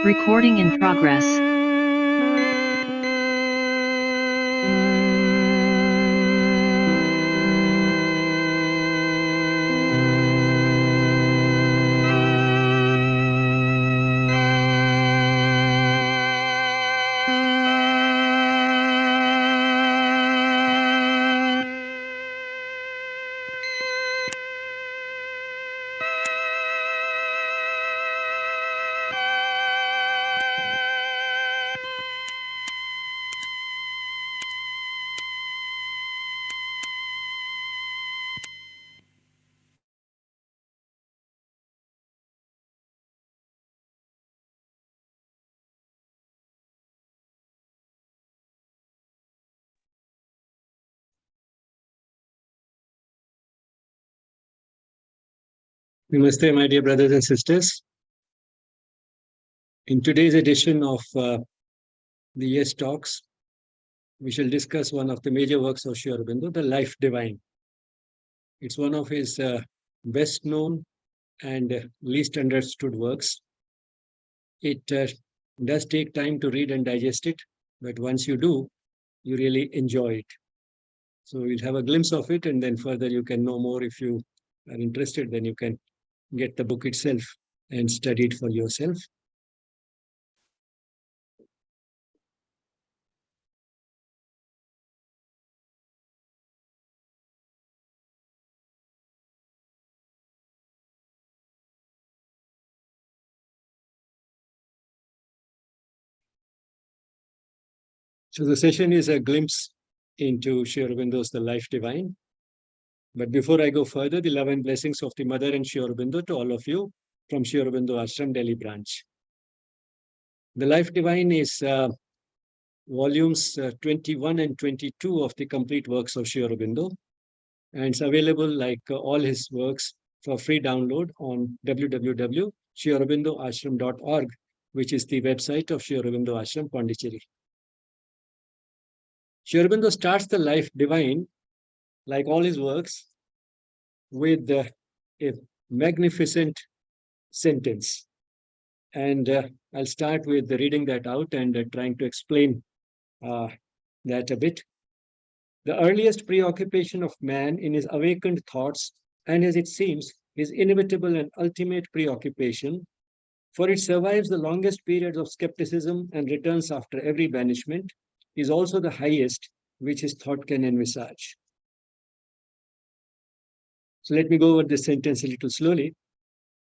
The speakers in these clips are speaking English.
Recording in progress. Namaste, my dear brothers and sisters. In today's edition of the Yes Talks, we shall discuss one of the major works of Sri Aurobindo, The Life Divine. It's one of his best known and least understood works. It does take time to read and digest it, but once you do, you really enjoy it. So we'll have a glimpse of it, and then further you can know more. If you are interested, then you can get the book itself and study it for yourself. So the session is a glimpse into Sri Aurobindo's The Life Divine. But before I go further, the love and blessings of the Mother and Sri Aurobindo to all of you from Sri Aurobindo Ashram, Delhi branch. The Life Divine is volumes 21 and 22 of the complete works of Sri Aurobindo. And it's available like all his works for free download on www.sriaurobindoashram.org, which is the website of Sri Aurobindo Ashram, Pondicherry. Sri Aurobindo starts The Life Divine, like all his works, with a magnificent sentence. And I'll start with reading that out and trying to explain that a bit. The earliest preoccupation of man in his awakened thoughts, and as it seems, his inevitable and ultimate preoccupation, for it survives the longest periods of skepticism and returns after every banishment, is also the highest which his thought can envisage. So let me go over this sentence a little slowly.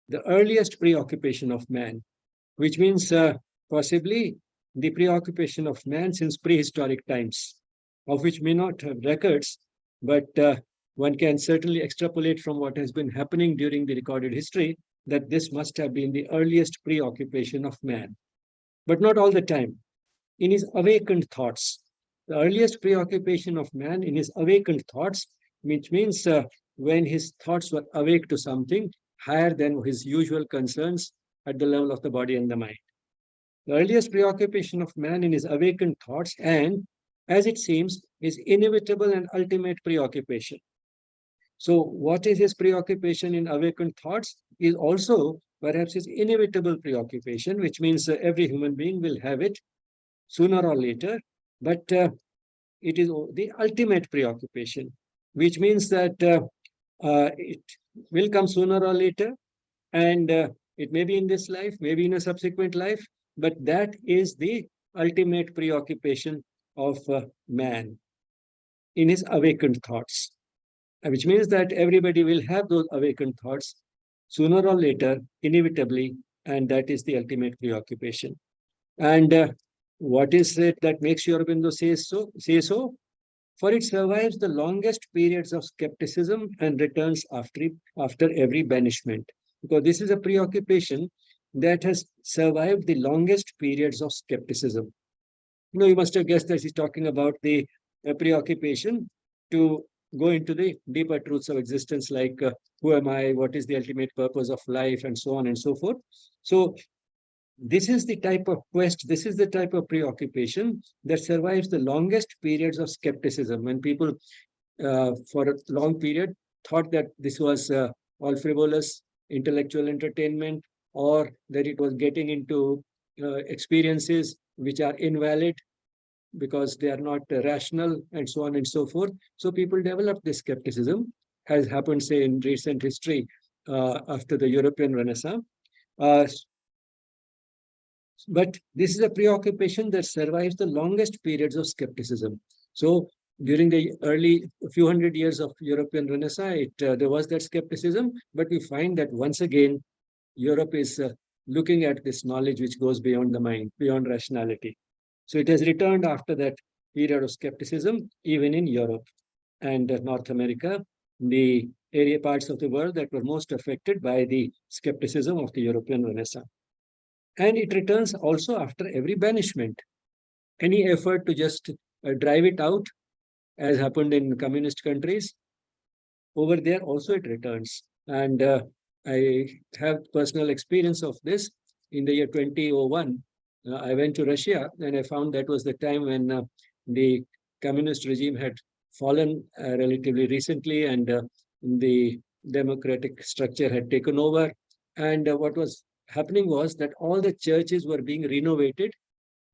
The earliest preoccupation of man, which means possibly the preoccupation of man since prehistoric times, of which may not have records, but one can certainly extrapolate from what has been happening during the recorded history that this must have been the earliest preoccupation of man. But not all the time. In his awakened thoughts, the earliest preoccupation of man in his awakened thoughts, which means when his thoughts were awake to something higher than his usual concerns at the level of the body and the mind. The earliest preoccupation of man in his awakened thoughts and, as it seems, his inevitable and ultimate preoccupation. So what is his preoccupation in awakened thoughts is also perhaps his inevitable preoccupation, which means every human being will have it sooner or later, but it is the ultimate preoccupation, which means that it will come sooner or later, and it may be in this life, maybe in a subsequent life, but that is the ultimate preoccupation of man in his awakened thoughts, which means that everybody will have those awakened thoughts sooner or later, inevitably, and that is the ultimate preoccupation. And what is it that makes Sri Aurobindo say so? For it survives the longest periods of skepticism and returns after every banishment. Because this is a preoccupation that has survived the longest periods of skepticism. You must have guessed that he's talking about the preoccupation to go into the deeper truths of existence, like who am I, what is the ultimate purpose of life, and so on and so forth. So this is the type of quest, this is the type of preoccupation that survives the longest periods of skepticism, when people for a long period thought that this was all frivolous intellectual entertainment, or that it was getting into experiences which are invalid because they are not rational, and so on and so forth. So people develop this skepticism, as happened, say, in recent history after the European Renaissance. Uh, but this is a preoccupation that survives the longest periods of skepticism. So during the early few hundred years of European Renaissance, there was that skepticism, but we find that once again, Europe is looking at this knowledge which goes beyond the mind, beyond rationality. So it has returned after that period of skepticism, even in Europe and North America, the area parts of the world that were most affected by the skepticism of the European Renaissance. And it returns also after every banishment. Any effort to just drive it out, as happened in communist countries, over there also it returns. And I have personal experience of this. In the year 2001, I went to Russia and I found that was the time when the communist regime had fallen relatively recently, and the democratic structure had taken over. And what was happening was that all the churches were being renovated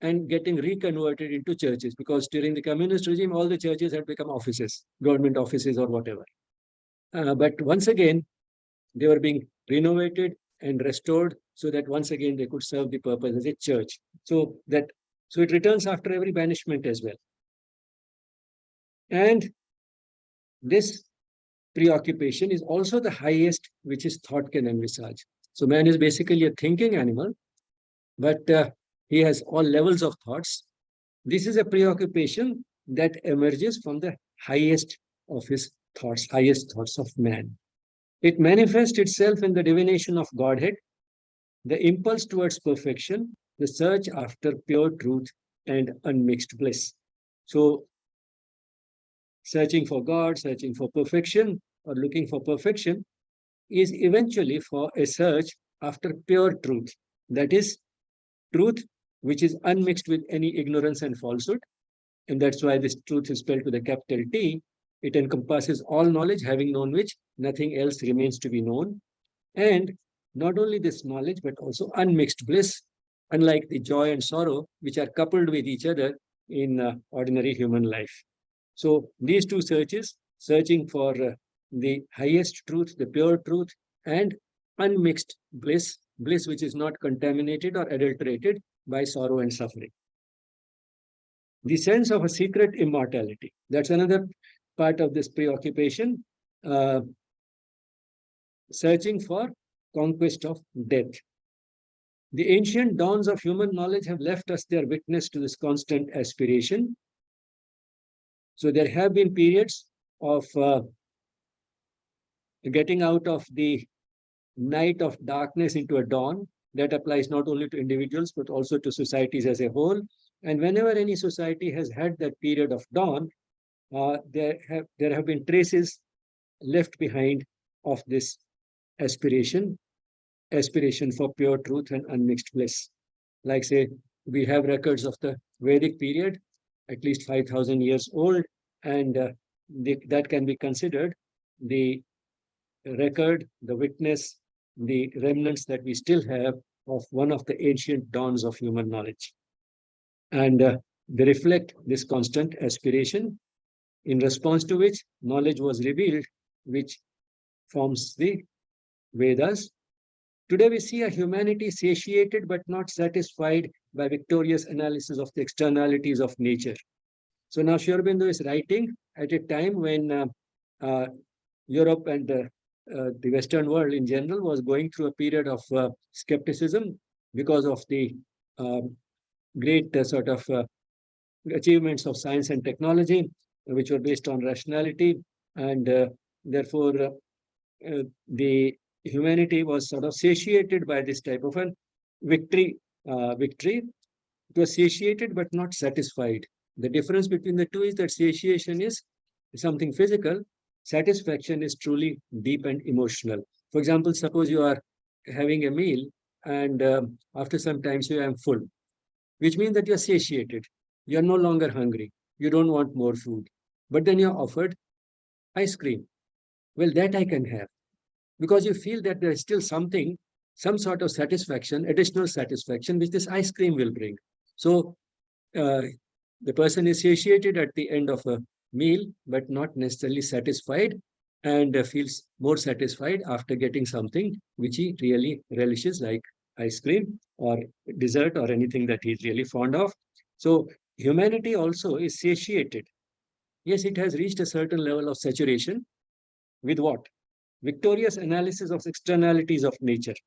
and getting reconverted into churches, because during the communist regime, all the churches had become offices, government offices or whatever. But once again, they were being renovated and restored so that once again they could serve the purpose as a church. So it returns after every banishment as well. And this preoccupation is also the highest which his thought can envisage. So man is basically a thinking animal, but he has all levels of thoughts. This is a preoccupation that emerges from the highest of his thoughts, highest thoughts of man. It manifests itself in the divination of Godhead, the impulse towards perfection, the search after pure truth and unmixed bliss. So, searching for God, searching for perfection, or looking for perfection is eventually for a search after pure truth. That is, truth which is unmixed with any ignorance and falsehood. And that's why this truth is spelled with a capital T. It encompasses all knowledge, having known which nothing else remains to be known. And not only this knowledge, but also unmixed bliss, unlike the joy and sorrow, which are coupled with each other in ordinary human life. So these two searches, searching for the highest truth, the pure truth, and unmixed bliss, bliss which is not contaminated or adulterated by sorrow and suffering. The sense of a secret immortality. That's another part of this preoccupation, searching for conquest of death. The ancient dawns of human knowledge have left us their witness to this constant aspiration. So there have been periods of getting out of the night of darkness into a dawn. That applies not only to individuals, but also to societies as a whole. And whenever any society has had that period of dawn, there have been traces left behind of this aspiration for pure truth and unmixed bliss. Like, say, we have records of the Vedic period, at least 5,000 years old, and that can be considered the record, the witness, the remnants that we still have of one of the ancient dawns of human knowledge. And they reflect this constant aspiration, in response to which knowledge was revealed, which forms the Vedas. Today we see a humanity satiated but not satisfied by victorious analysis of the externalities of nature. So now Aurobindo is writing at a time when Europe and the Western world in general was going through a period of skepticism because of the great achievements of science and technology, which were based on rationality, and therefore the humanity was sort of satiated by this type of a victory. It was satiated but not satisfied. The difference between the two is that satiation is something physical, satisfaction is truly deep and emotional. For example, suppose you are having a meal and after some time you are full, which means that you are satiated. You are no longer hungry. You don't want more food. But then you are offered ice cream. Well, that I can have, because you feel that there is still something some sort of satisfaction, additional satisfaction, which this ice cream will bring. So the person is satiated at the end of a meal, but not necessarily satisfied, and feels more satisfied after getting something which he really relishes, like ice cream or dessert or anything that he's really fond of. So humanity also is satiated. Yes, it has reached a certain level of saturation with what? Victorious analysis of externalities of nature.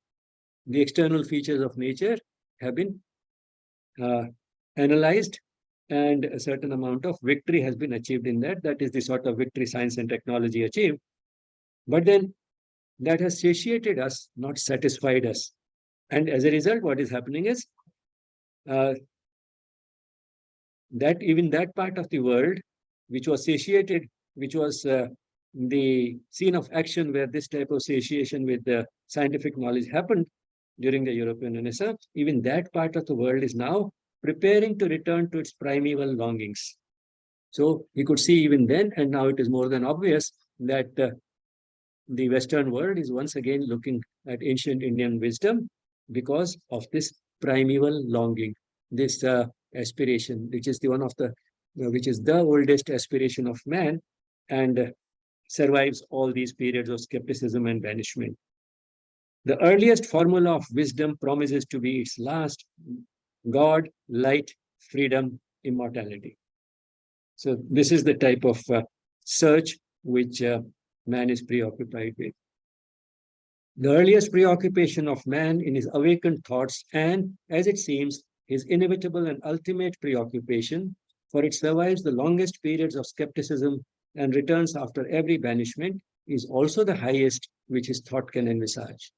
The external features of nature have been uh, analyzed, and a certain amount of victory has been achieved in that. That is the sort of victory science and technology achieved. But then that has satiated us, not satisfied us. And as a result, what is happening is uh, that even that part of the world which was satiated, which was the scene of action where this type of satiation with the scientific knowledge happened during the European Renaissance, even that part of the world is now preparing to return to its primeval longings. So we could see even then, and now it is more than obvious that the Western world is once again looking at ancient Indian wisdom because of this primeval longing, this aspiration, which is the one of the, which is the oldest aspiration of man, and survives all these periods of skepticism and banishment. The earliest formula of wisdom promises to be its last: God, light, freedom, immortality. So this is the type of search which man is preoccupied with. The earliest preoccupation of man in his awakened thoughts, and, as it seems, his inevitable and ultimate preoccupation, for it survives the longest periods of skepticism and returns after every banishment, is also the highest which his thought can envisage.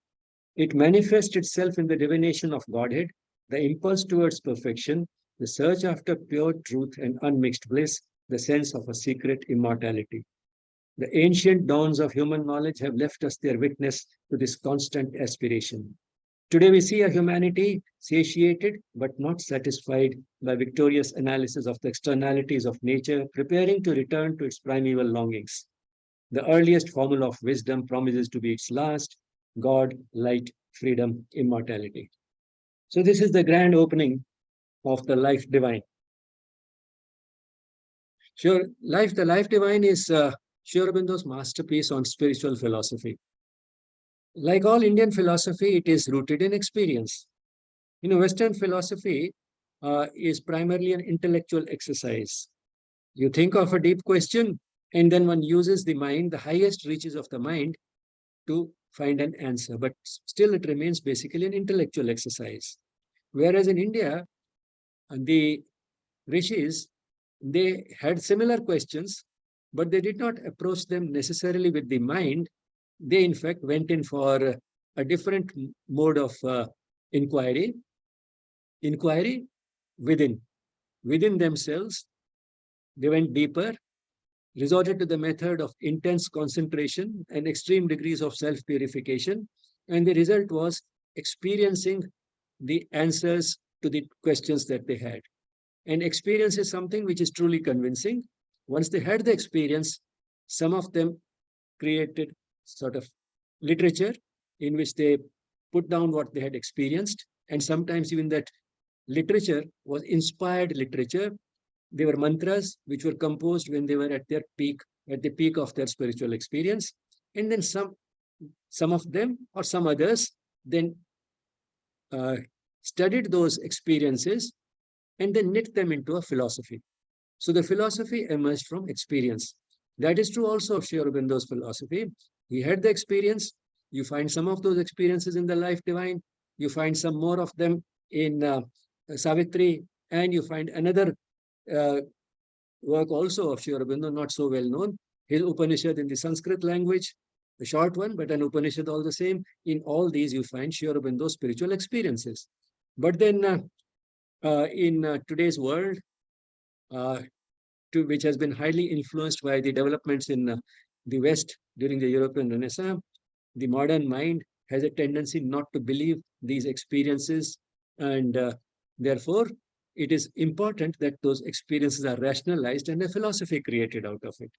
It manifests itself in the divination of Godhead, the impulse towards perfection, the search after pure truth and unmixed bliss, the sense of a secret immortality. The ancient dawns of human knowledge have left us their witness to this constant aspiration. Today we see a humanity satiated but not satisfied by victorious analysis of the externalities of nature, preparing to return to its primeval longings. The earliest formula of wisdom promises to be its last: God, light, freedom, immortality. So this is the grand opening of the life divine. Sure, the life divine is Sri Aurobindo's masterpiece on spiritual philosophy. Like all Indian philosophy, it is rooted in experience. Western philosophy is primarily an intellectual exercise. You think of a deep question, and then one uses the mind, the highest reaches of the mind, to find an answer. But still, it remains basically an intellectual exercise. Whereas in India, the rishis, they had similar questions, but they did not approach them necessarily with the mind. They, in fact, went in for a different mode of inquiry within. Within themselves, they went deeper, resorted to the method of intense concentration and extreme degrees of self-purification. And the result was experiencing the answers to the questions that they had. And experience is something which is truly convincing. Once they had the experience, some of them created sort of literature in which they put down what they had experienced. And sometimes even that literature was inspired literature. They were mantras which were composed when they were at their peak, at the peak of their spiritual experience. And then some of them or some others then studied those experiences and then knit them into a philosophy. So the philosophy emerged from experience. That is true also of Sri Aurobindo's philosophy. He had the experience. You find some of those experiences in the life divine. You find some more of them in Savitri, and you find another work also of Sri Aurobindo, not so well known, his Upanishad in the Sanskrit language, a short one, but an Upanishad all the same. In all these, you find Sri Aurobindo's spiritual experiences. But then in today's world, which has been highly influenced by the developments in the West during the European Renaissance, the modern mind has a tendency not to believe these experiences, and therefore it is important that those experiences are rationalized and a philosophy created out of it.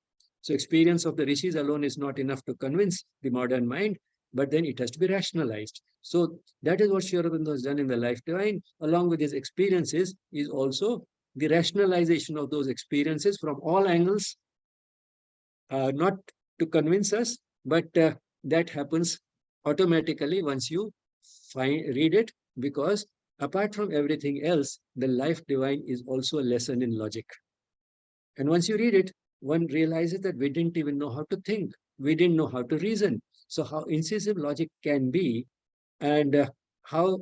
So experience of the rishis alone is not enough to convince the modern mind. but then it has to be rationalized. So that is what Sri Aurobindo has done in the Life Divine, along with his experiences, is also the rationalization of those experiences from all angles, not to convince us, but that happens automatically once you read it, because apart from everything else, the Life Divine is also a lesson in logic. And once you read it, one realizes that we didn't even know how to think. We didn't know how to reason. So how incisive logic can be, and how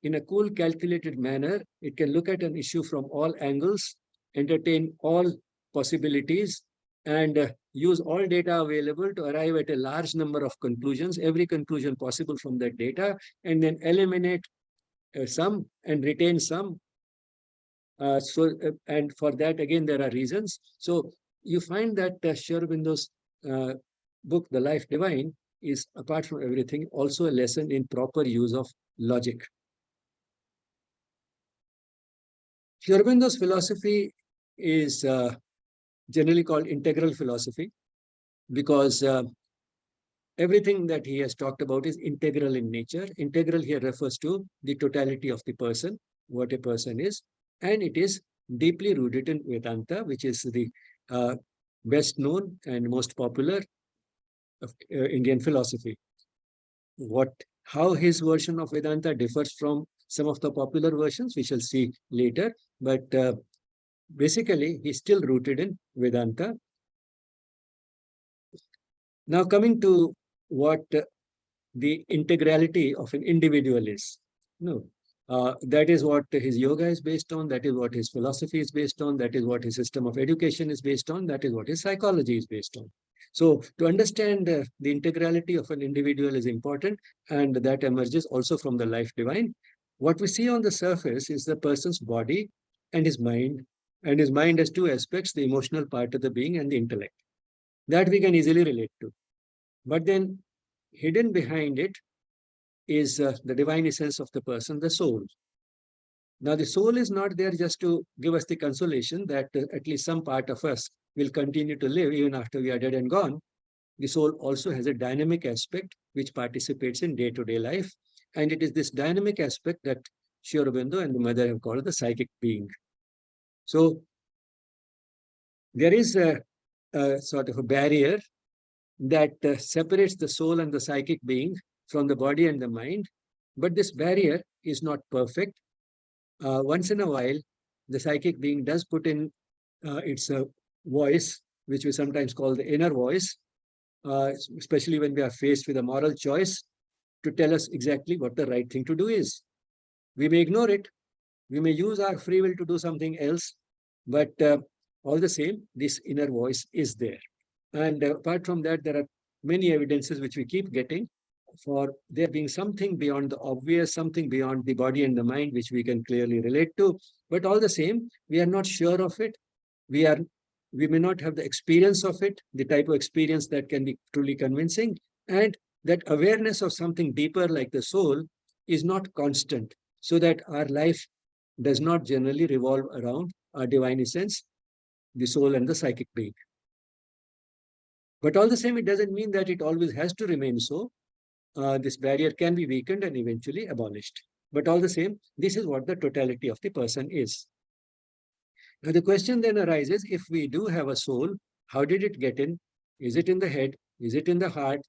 in a cool, calculated manner, it can look at an issue from all angles, entertain all possibilities, and use all data available to arrive at a large number of conclusions, every conclusion possible from that data, and then eliminate some and retain some. And for that, again, there are reasons. So you find that Sri Aurobindo's book, The Life Divine, is, apart from everything, also a lesson in proper use of logic. Sri Aurobindo's philosophy is generally called integral philosophy, because everything that he has talked about is integral in nature. Integral here refers to the totality of the person, what a person is, and it is deeply rooted in Vedanta, which is the best known and most popular of Indian philosophy. How his version of Vedanta differs from some of the popular versions, we shall see later, but basically he's still rooted in Vedanta. Now coming to what the integrality of an individual is. No, that is what his yoga is based on, that is what his philosophy is based on, that is what his system of education is based on, that is what his psychology is based on. So to understand the integrality of an individual is important, and that emerges also from the Life Divine. What we see on the surface is the person's body and his mind has two aspects, the emotional part of the being and the intellect. That we can easily relate to. But then hidden behind it is the divine essence of the person, the soul. Now, the soul is not there just to give us the consolation that at least some part of us will continue to live even after we are dead and gone. The soul also has a dynamic aspect which participates in day-to-day life. And it is this dynamic aspect that Sri Aurobindo and the mother have called the psychic being. So there is a sort of a barrier that separates the soul and the psychic being from the body and the mind. But this barrier is not perfect. Once in a while, the psychic being does put in its voice, which we sometimes call the inner voice, especially when we are faced with a moral choice, to tell us exactly what the right thing to do is. We may ignore it. We may use our free will to do something else, but all the same, this inner voice is there. And apart from that, there are many evidences which we keep getting for there being something beyond the obvious, something beyond the body and the mind, which we can clearly relate to. But all the same, we are not sure of it. We may not have the experience of it, the type of experience that can be truly convincing. And that awareness of something deeper like the soul is not constant, so that our life does not generally revolve around our divine essence, the soul and the psychic being. But all the same, it doesn't mean that it always has to remain so. This barrier can be weakened and eventually abolished. But all the same, this is what the totality of the person is. Now, the question then arises, if we do have a soul, how did it get in? Is it in the head? Is it in the heart?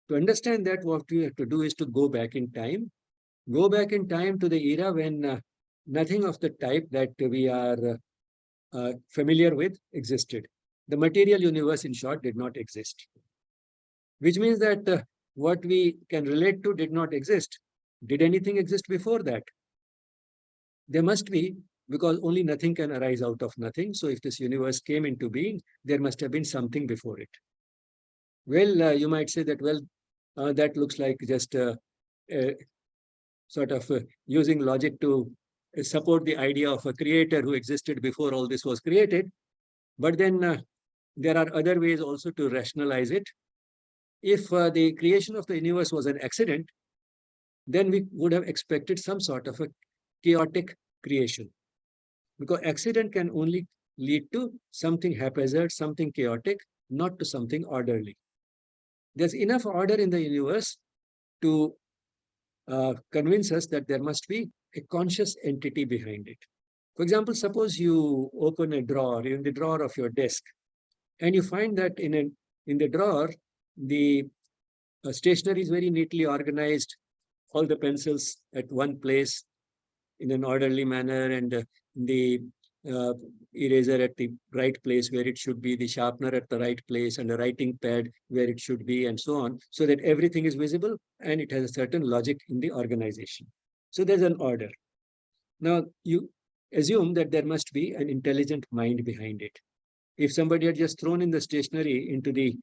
To understand that, what we have to do is to go back in time. Go back in time to the era when nothing of the type that we are familiar with existed. The material universe, in short, did not exist. Which means that what we can relate to did not exist. Did anything exist before that? There must be, because only nothing can arise out of nothing. So if this universe came into being, there must have been something before it. Well, you might say that, well, that looks like just sort of using logic to support the idea of a creator who existed before all this was created. But then there are other ways also to rationalize it. If the creation of the universe was an accident, then we would have expected some sort of a chaotic creation. Because accident can only lead to something haphazard, something chaotic, not to something orderly. There's enough order in the universe to convince us that there must be a conscious entity behind it. For example, suppose you open a drawer in the drawer of your desk, and you find that in the drawer, the stationery is very neatly organized, all the pencils at one place in an orderly manner, and the uh, eraser at the right place where it should be, the sharpener at the right place, and the writing pad where it should be, and so on, so that everything is visible and it has a certain logic in the organization. So there's an order. Now, you assume that there must be an intelligent mind behind it. If somebody had just thrown in the stationery into the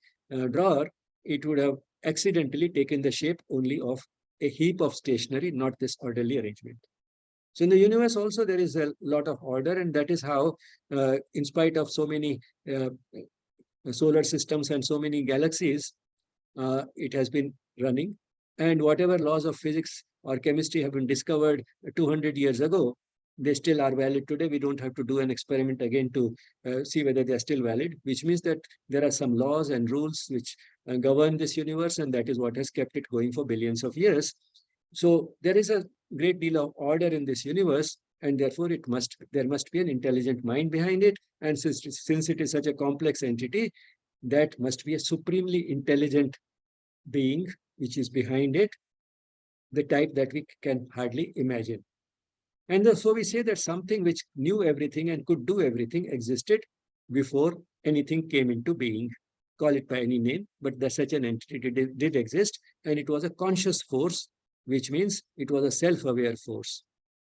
drawer, it would have accidentally taken the shape only of a heap of stationery, not this orderly arrangement. So in the universe also there is a lot of order, and that is how, in spite of so many uh, solar systems and so many galaxies, it has been running. And whatever laws of physics or chemistry have been discovered 200 years ago, they still are valid today. We don't have to do an experiment again to see whether they are still valid, which means that there are some laws and rules which govern this universe, and that is what has kept it going for billions of years. So there is a great deal of order in this universe, and therefore there must be an intelligent mind behind it. And since it is such a complex entity, that must be a supremely intelligent being which is behind it, the type that we can hardly imagine. And so we say that something which knew everything and could do everything existed before anything came into being. Call it by any name, but that such an entity did exist, and it was a conscious force, which means it was a self-aware force.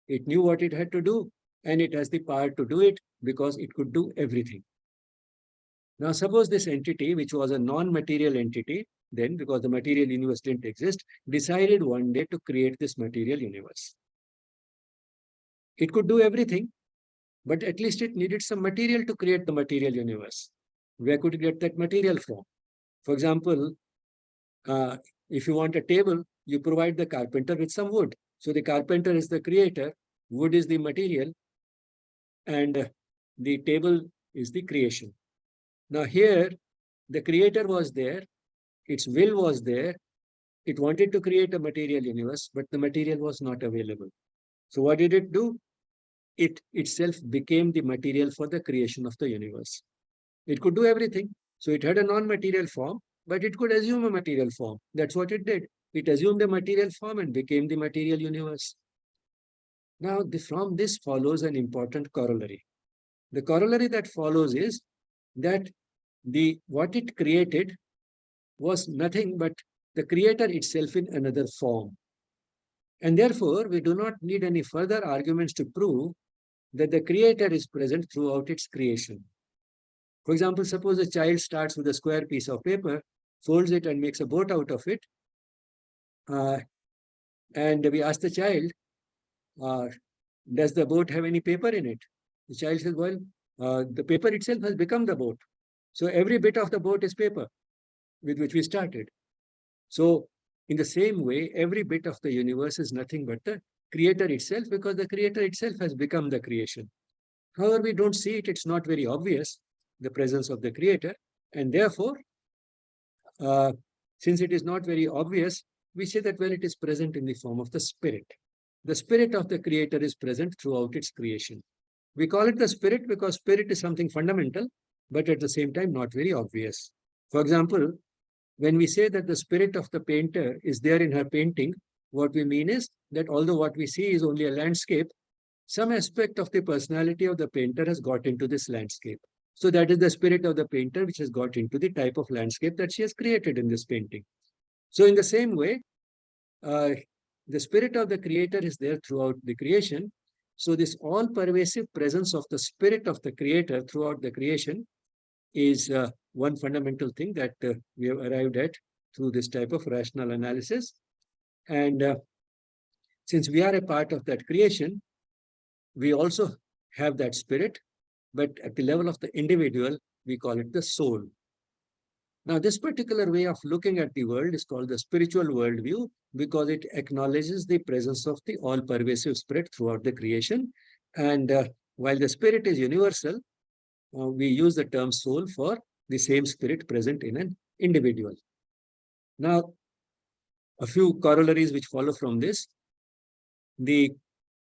It knew what it had to do, and it has the power to do it because it could do everything. Now, suppose this entity, which was a non-material entity, then because the material universe didn't exist, decided one day to create this material universe. It could do everything, but at least it needed some material to create the material universe. Where could you get that material from? For example, if you want a table, you provide the carpenter with some wood. So the carpenter is the creator, wood is the material, and the table is the creation. Now here, the creator was there, its will was there, it wanted to create a material universe, but the material was not available. So what did it do? It itself became the material for the creation of the universe. It could do everything. So it had a non-material form, but it could assume a material form. That's what it did. It assumed a material form and became the material universe. Now, from this follows an important corollary. The corollary that follows is that what it created was nothing but the creator itself in another form. And therefore, we do not need any further arguments to prove that the creator is present throughout its creation. For example, suppose a child starts with a square piece of paper, folds it and makes a boat out of it. And we ask the child, does the boat have any paper in it? The child says, well, the paper itself has become the boat. So every bit of the boat is paper with which we started. So in the same way, every bit of the universe is nothing but the creator itself, because the creator itself has become the creation. However, we don't see it. It's not very obvious, the presence of the creator. And therefore, since it is not very obvious, we say that, well, it is present in the form of the spirit. The spirit of the creator is present throughout its creation. We call it the spirit because spirit is something fundamental, but at the same time, not very obvious. For example, when we say that the spirit of the painter is there in her painting, what we mean is that although what we see is only a landscape, some aspect of the personality of the painter has got into this landscape. So that is the spirit of the painter which has got into the type of landscape that she has created in this painting. So in the same way, the spirit of the creator is there throughout the creation. So this all-pervasive presence of the spirit of the creator throughout the creation is one fundamental thing that we have arrived at through this type of rational analysis. And since we are a part of that creation, we also have that spirit, but at the level of the individual, we call it the soul. Now, this particular way of looking at the world is called the spiritual worldview because it acknowledges the presence of the all-pervasive spirit throughout the creation. And while the spirit is universal, we use the term soul for the same spirit present in an individual. Now, a few corollaries which follow from this. The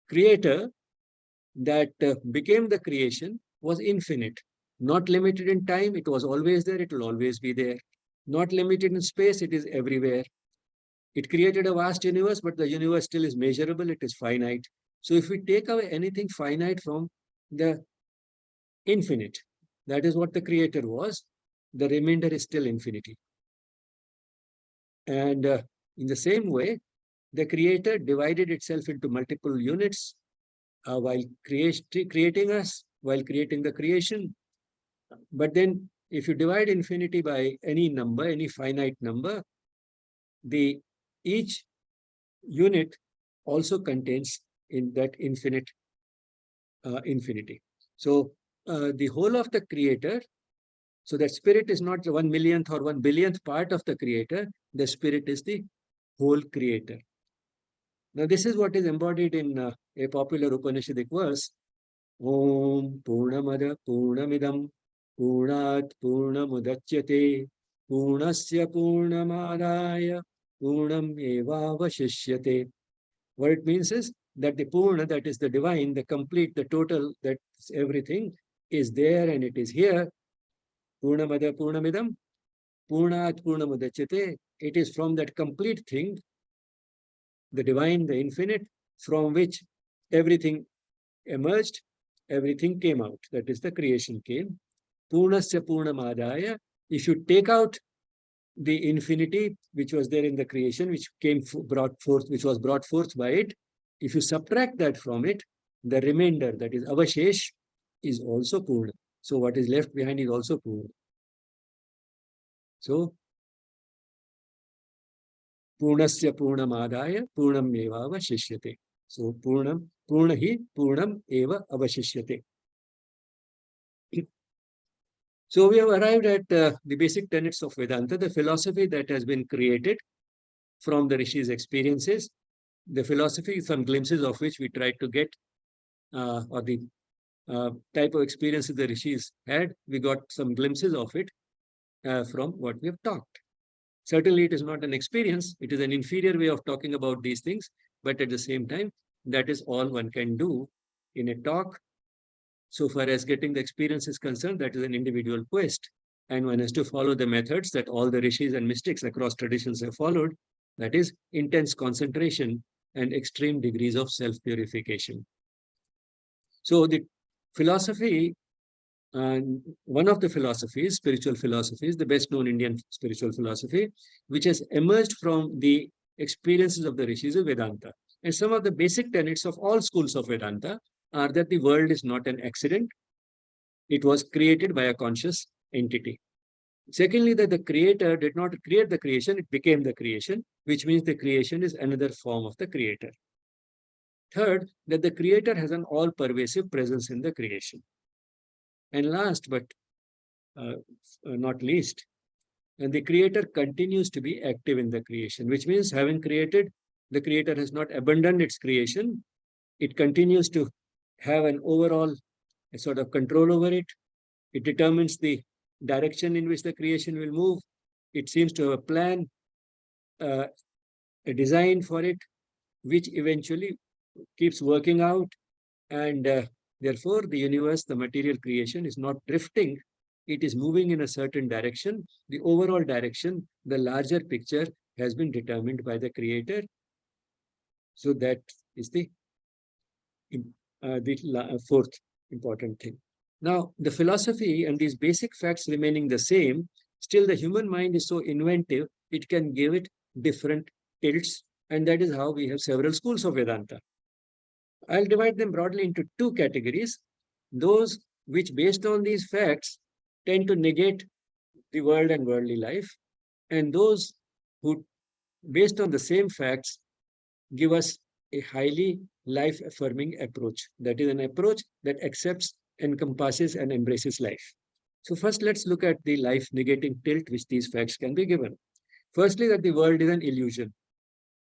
creator that became the creation was infinite, not limited in time. It was always there. It will always be there. Not limited in space. It is everywhere. It created a vast universe, but the universe still is measurable. It is finite. So if we take away anything finite from the infinite, that is what the creator was, the remainder is still infinity. And in the same way, the creator divided itself into multiple units while creating us, while creating the creation. But then if you divide infinity by any number, any finite number, the each unit also contains in that infinite infinity. So the whole of the creator, so that spirit is not the 1 millionth or 1 billionth part of the creator, the spirit is the whole creator. Now this is what is embodied in a popular Upanishadic verse, Om Purnamada Purnamidam Purnat Purnamudachyate Purnasya Purnamadaya Purnam Eva Vashishyate. What it means is that the Purna, that is the divine, the complete, the total, that's everything, is there and it is here. Purnamada Purnamidam Purnat Purnamudachyate. It is from that complete thing, the divine, the infinite, from which everything emerged, everything came out. That is, the creation came. Purnasya Purnamadaya. If you take out the infinity which was there in the creation, which was brought forth by it, if you subtract that from it, the remainder, that is avashesh, is also Purna. So what is left behind is also Purna. So Purnasya Purnamadaya Purnam eva avashishyate. So Purnahi Purnam eva avashishyate. So we have arrived at the basic tenets of Vedanta, the philosophy that has been created from the Rishi's experiences, the philosophy, some glimpses of which we tried to get, or the type of experiences the Rishis had, we got some glimpses of it from what we have talked. Certainly, it is not an experience. It is an inferior way of talking about these things. But at the same time, that is all one can do in a talk. So far as getting the experience is concerned, that is an individual quest. And one has to follow the methods that all the rishis and mystics across traditions have followed. That is intense concentration and extreme degrees of self-purification. So the philosophy, one of the philosophies, spiritual philosophies, the best known Indian spiritual philosophy, which has emerged from the experiences of the rishis, is Vedanta. And some of the basic tenets of all schools of Vedanta are that the world is not an accident. It was created by a conscious entity. Secondly, that the creator did not create the creation, it became the creation, which means the creation is another form of the creator. Third, that the creator has an all-pervasive presence in the creation. And last but not least, and the creator continues to be active in the creation, which means having created, the creator has not abandoned its creation. It continues to have an overall sort of control over it. It determines the direction in which the creation will move. It seems to have a plan, a design for it, which eventually keeps working out. And therefore, the universe, the material creation, is not drifting. It is moving in a certain direction. The overall direction, the larger picture, has been determined by the creator. So that is the fourth important thing. Now, the philosophy and these basic facts remaining the same, still the human mind is so inventive, it can give it different tilts. And that is how we have several schools of Vedanta. I'll divide them broadly into two categories. Those which, based on these facts, tend to negate the world and worldly life, and those who, based on the same facts, give us a highly life-affirming approach. That is an approach that accepts, encompasses, and embraces life. So first, let's look at the life-negating tilt which these facts can be given. Firstly, that the world is an illusion.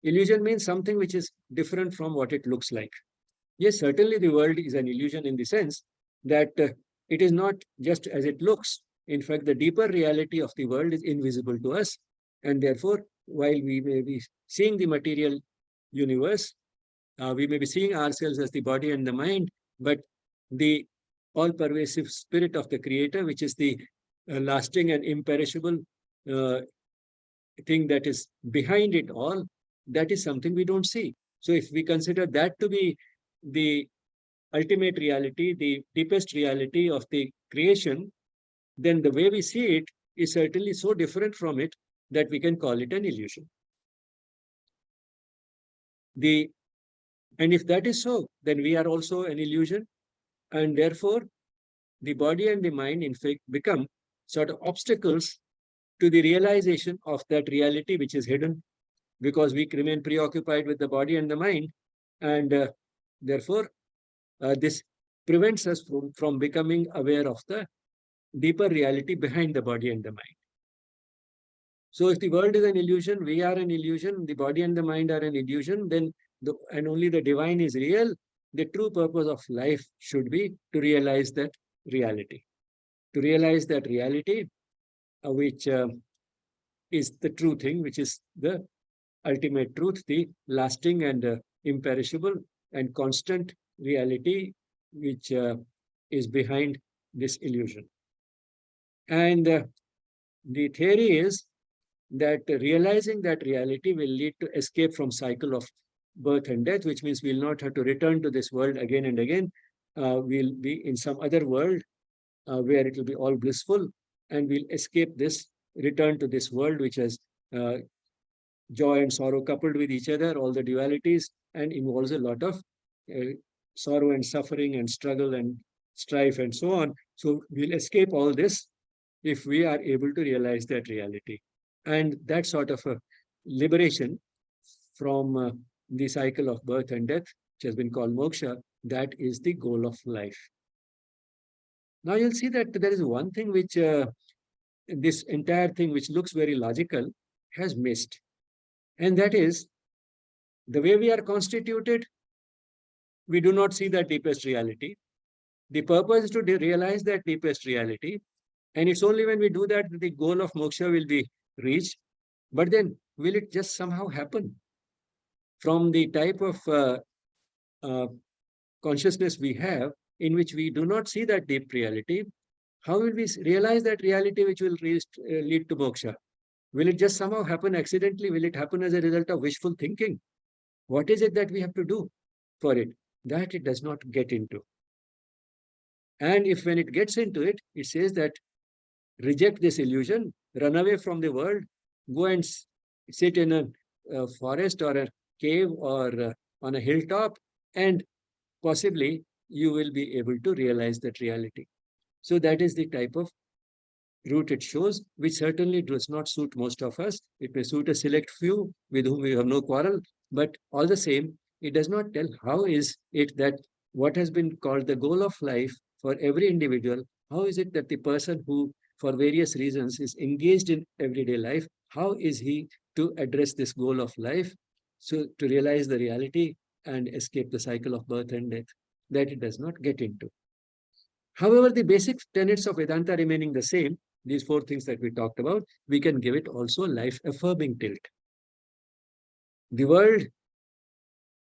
Illusion means something which is different from what it looks like. Yes, certainly the world is an illusion in the sense that it is not just as it looks. In fact, the deeper reality of the world is invisible to us. And therefore, while we may be seeing the material universe, we may be seeing ourselves as the body and the mind, but the all-pervasive spirit of the Creator, which is the lasting and imperishable uh, thing that is behind it all, that is something we don't see. So if we consider that to be the ultimate reality, the deepest reality of the creation, then the way we see it is certainly so different from it that we can call it an illusion. The And if that is so, then we are also an illusion, and therefore the body and the mind, in fact, become sort of obstacles to the realization of that reality which is hidden, because we remain preoccupied with the body and the mind, and therefore this prevents us from becoming aware of the deeper reality behind the body and the mind. So if the world is an illusion, we are an illusion, the body and the mind are an illusion, then and only the divine is real, the true purpose of life should be to realize that reality. To realize that reality, which is the true thing, which is the ultimate truth, the lasting and imperishable and constant reality, which is behind this illusion. And the theory is that realizing that reality will lead to escape from cycle of birth and death, which means we'll not have to return to this world again and again. We'll be in some other world where it will be all blissful, and we'll escape this, return to this world which has uh, joy and sorrow coupled with each other, all the dualities, and involves a lot of uh, sorrow and suffering and struggle and strife and so on. So we'll escape all this if we are able to realize that reality. And that sort of a liberation from the cycle of birth and death, which has been called moksha, that is the goal of life. Now you'll see that there is one thing which this entire thing, which looks very logical, has missed. And that is, the way we are constituted, we do not see that deepest reality. The purpose is to realize that deepest reality. And it's only when we do that the goal of moksha will be reached. But then, will it just somehow happen? From the type of uh, consciousness we have, in which we do not see that deep reality, how will we realize that reality which will lead to moksha? Will it just somehow happen accidentally? Will it happen as a result of wishful thinking? What is it that we have to do for it? That it does not get into. And if when it gets into it, it says that reject this illusion, run away from the world, go and sit in a forest or a cave or on a hilltop, and possibly you will be able to realize that reality. So that is the type of route it shows, which certainly does not suit most of us. It may suit a select few with whom we have no quarrel, but all the same, it does not tell how is it that what has been called the goal of life for every individual, how is it that the person who, for various reasons, is engaged in everyday life, how is he to address this goal of life, so to realize the reality and escape the cycle of birth and death? That it does not get into. However, the basic tenets of Vedanta remaining the same, these four things that we talked about, we can give it also life-affirming tilt. The world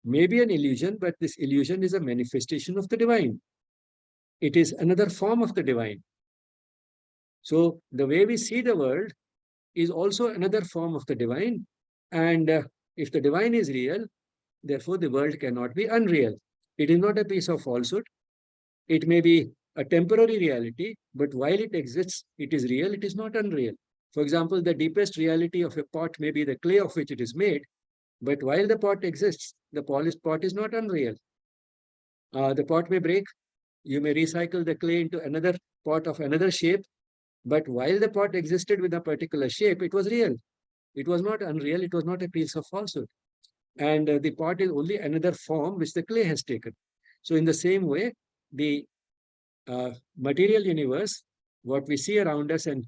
may be an illusion, but this illusion is a manifestation of the divine. It is another form of the divine. So the way we see the world is also another form of the divine. And if the divine is real, therefore the world cannot be unreal. It is not a piece of falsehood. It may be a temporary reality, but while it exists, it is real, it is not unreal. For example, the deepest reality of a pot may be the clay of which it is made, but while the pot exists, the polished pot is not unreal. The pot may break, you may recycle the clay into another pot of another shape, but while the pot existed with a particular shape, it was real. It was not unreal, it was not a piece of falsehood. And the pot is only another form which the clay has taken. So in the same way, the material universe, what we see around us and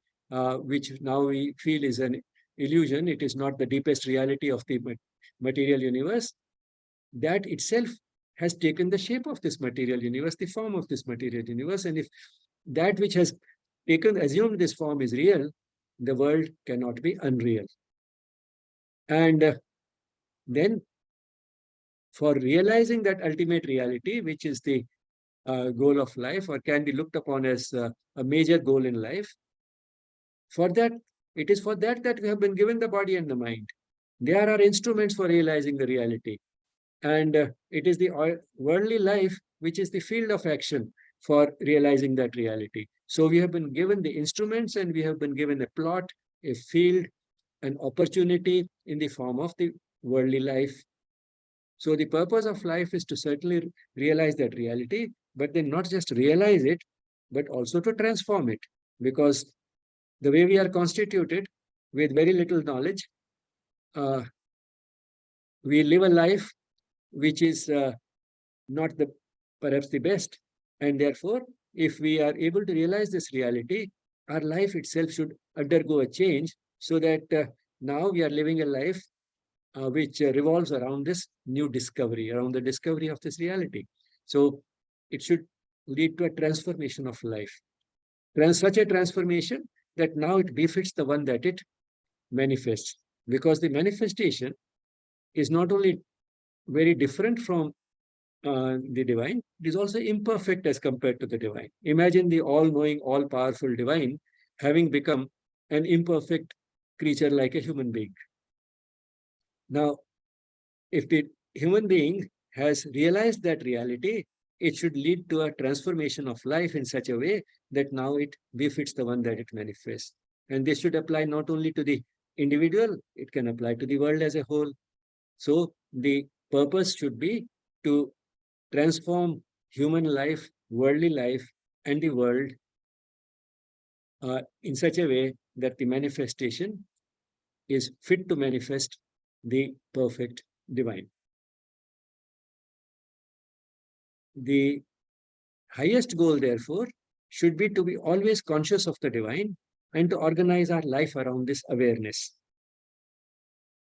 which now we feel is an illusion, it is not the deepest reality of the material universe, that itself has taken the shape of this material universe, the form of this material universe. And if that which has assumed this form is real, the world cannot be unreal. And then for realizing that ultimate reality, which is the goal of life or can be looked upon as a major goal in life, for that, it is for that that we have been given the body and the mind. They are our instruments for realizing the reality. And it is the worldly life which is the field of action for realizing that reality. So we have been given the instruments and we have been given a plot, a field, an opportunity in the form of the worldly life. So the purpose of life is to certainly realize that reality, but then not just realize it, but also to transform it. Because the way we are constituted with very little knowledge, uh, we live a life which is not the perhaps the best. And therefore, if we are able to realize this reality, our life itself should undergo a change so that now we are living a life which revolves around this new discovery, around the discovery of this reality. So it should lead to a transformation of life. Such a transformation that now it befits the one that it manifests. Because the manifestation is not only very different from the divine, it is also imperfect as compared to the divine. Imagine the all-knowing, all-powerful divine having become an imperfect creature like a human being. Now, if the human being has realized that reality, it should lead to a transformation of life in such a way that now it befits the one that it manifests. And this should apply not only to the individual, it can apply to the world as a whole. So the purpose should be to transform human life, worldly life, and the world in such a way that the manifestation is fit to manifest the perfect divine. The highest goal, therefore, should be to be always conscious of the divine and to organize our life around this awareness.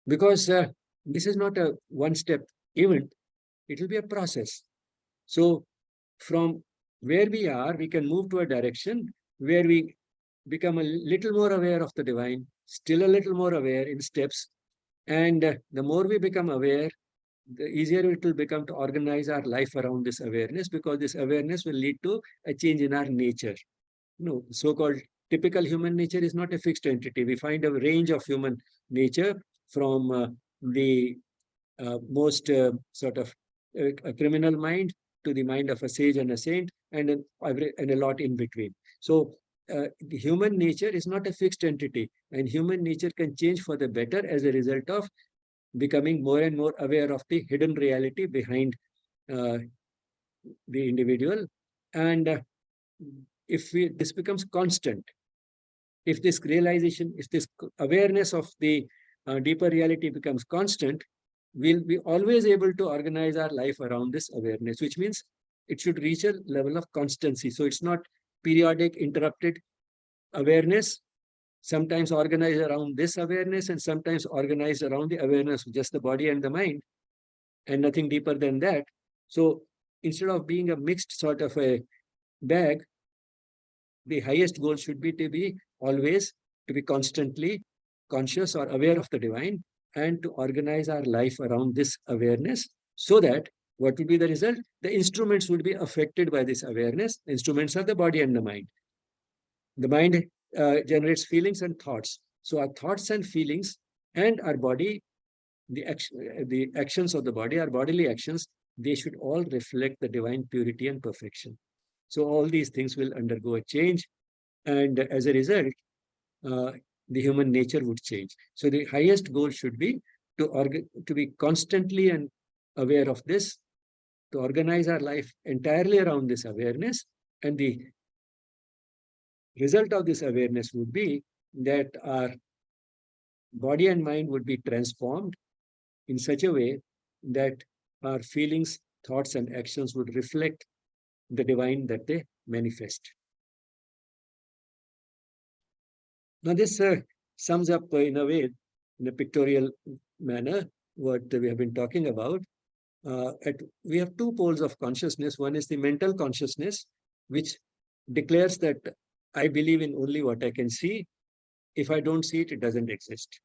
Because this is not a one-step event, it will be a process. So from where we are, we can move to a direction where we become a little more aware of the divine, still a little more aware in steps. And the more we become aware, the easier it will become to organize our life around this awareness, because this awareness will lead to a change in our nature. No, so-called typical human nature is not a fixed entity. We find a range of human nature from the most sort of a criminal mind to the mind of a sage and a saint, and a lot in between. So the human nature is not a fixed entity, and human nature can change for the better as a result of becoming more and more aware of the hidden reality behind uh, the individual. And if this becomes constant, if this realization, if this awareness of the deeper reality becomes constant, we'll be always able to organize our life around this awareness, which means it should reach a level of constancy. So it's not periodic, interrupted awareness, sometimes organized around this awareness and sometimes organized around the awareness of just the body and the mind and nothing deeper than that. So instead of being a mixed sort of a bag, the highest goal should be to be always to be constantly conscious or aware of the divine and to organize our life around this awareness, so that what would be the result? The instruments would be affected by this awareness. The instruments are the body and the mind. The mind generates feelings and thoughts. So our thoughts and feelings and our body, the actions of the body, our bodily actions, they should all reflect the divine purity and perfection. So all these things will undergo a change, and as a result, uh, the human nature would change. So the highest goal should be to be constantly and aware of this, to organize our life entirely around this awareness, and the result of this awareness would be that our body and mind would be transformed in such a way that our feelings, thoughts, and actions would reflect the divine that they manifest. Now, this sums up in a way, in a pictorial manner, what we have been talking about. We have two poles of consciousness. One is the mental consciousness, which declares that I believe in only what I can see. If I don't see it, it doesn't exist.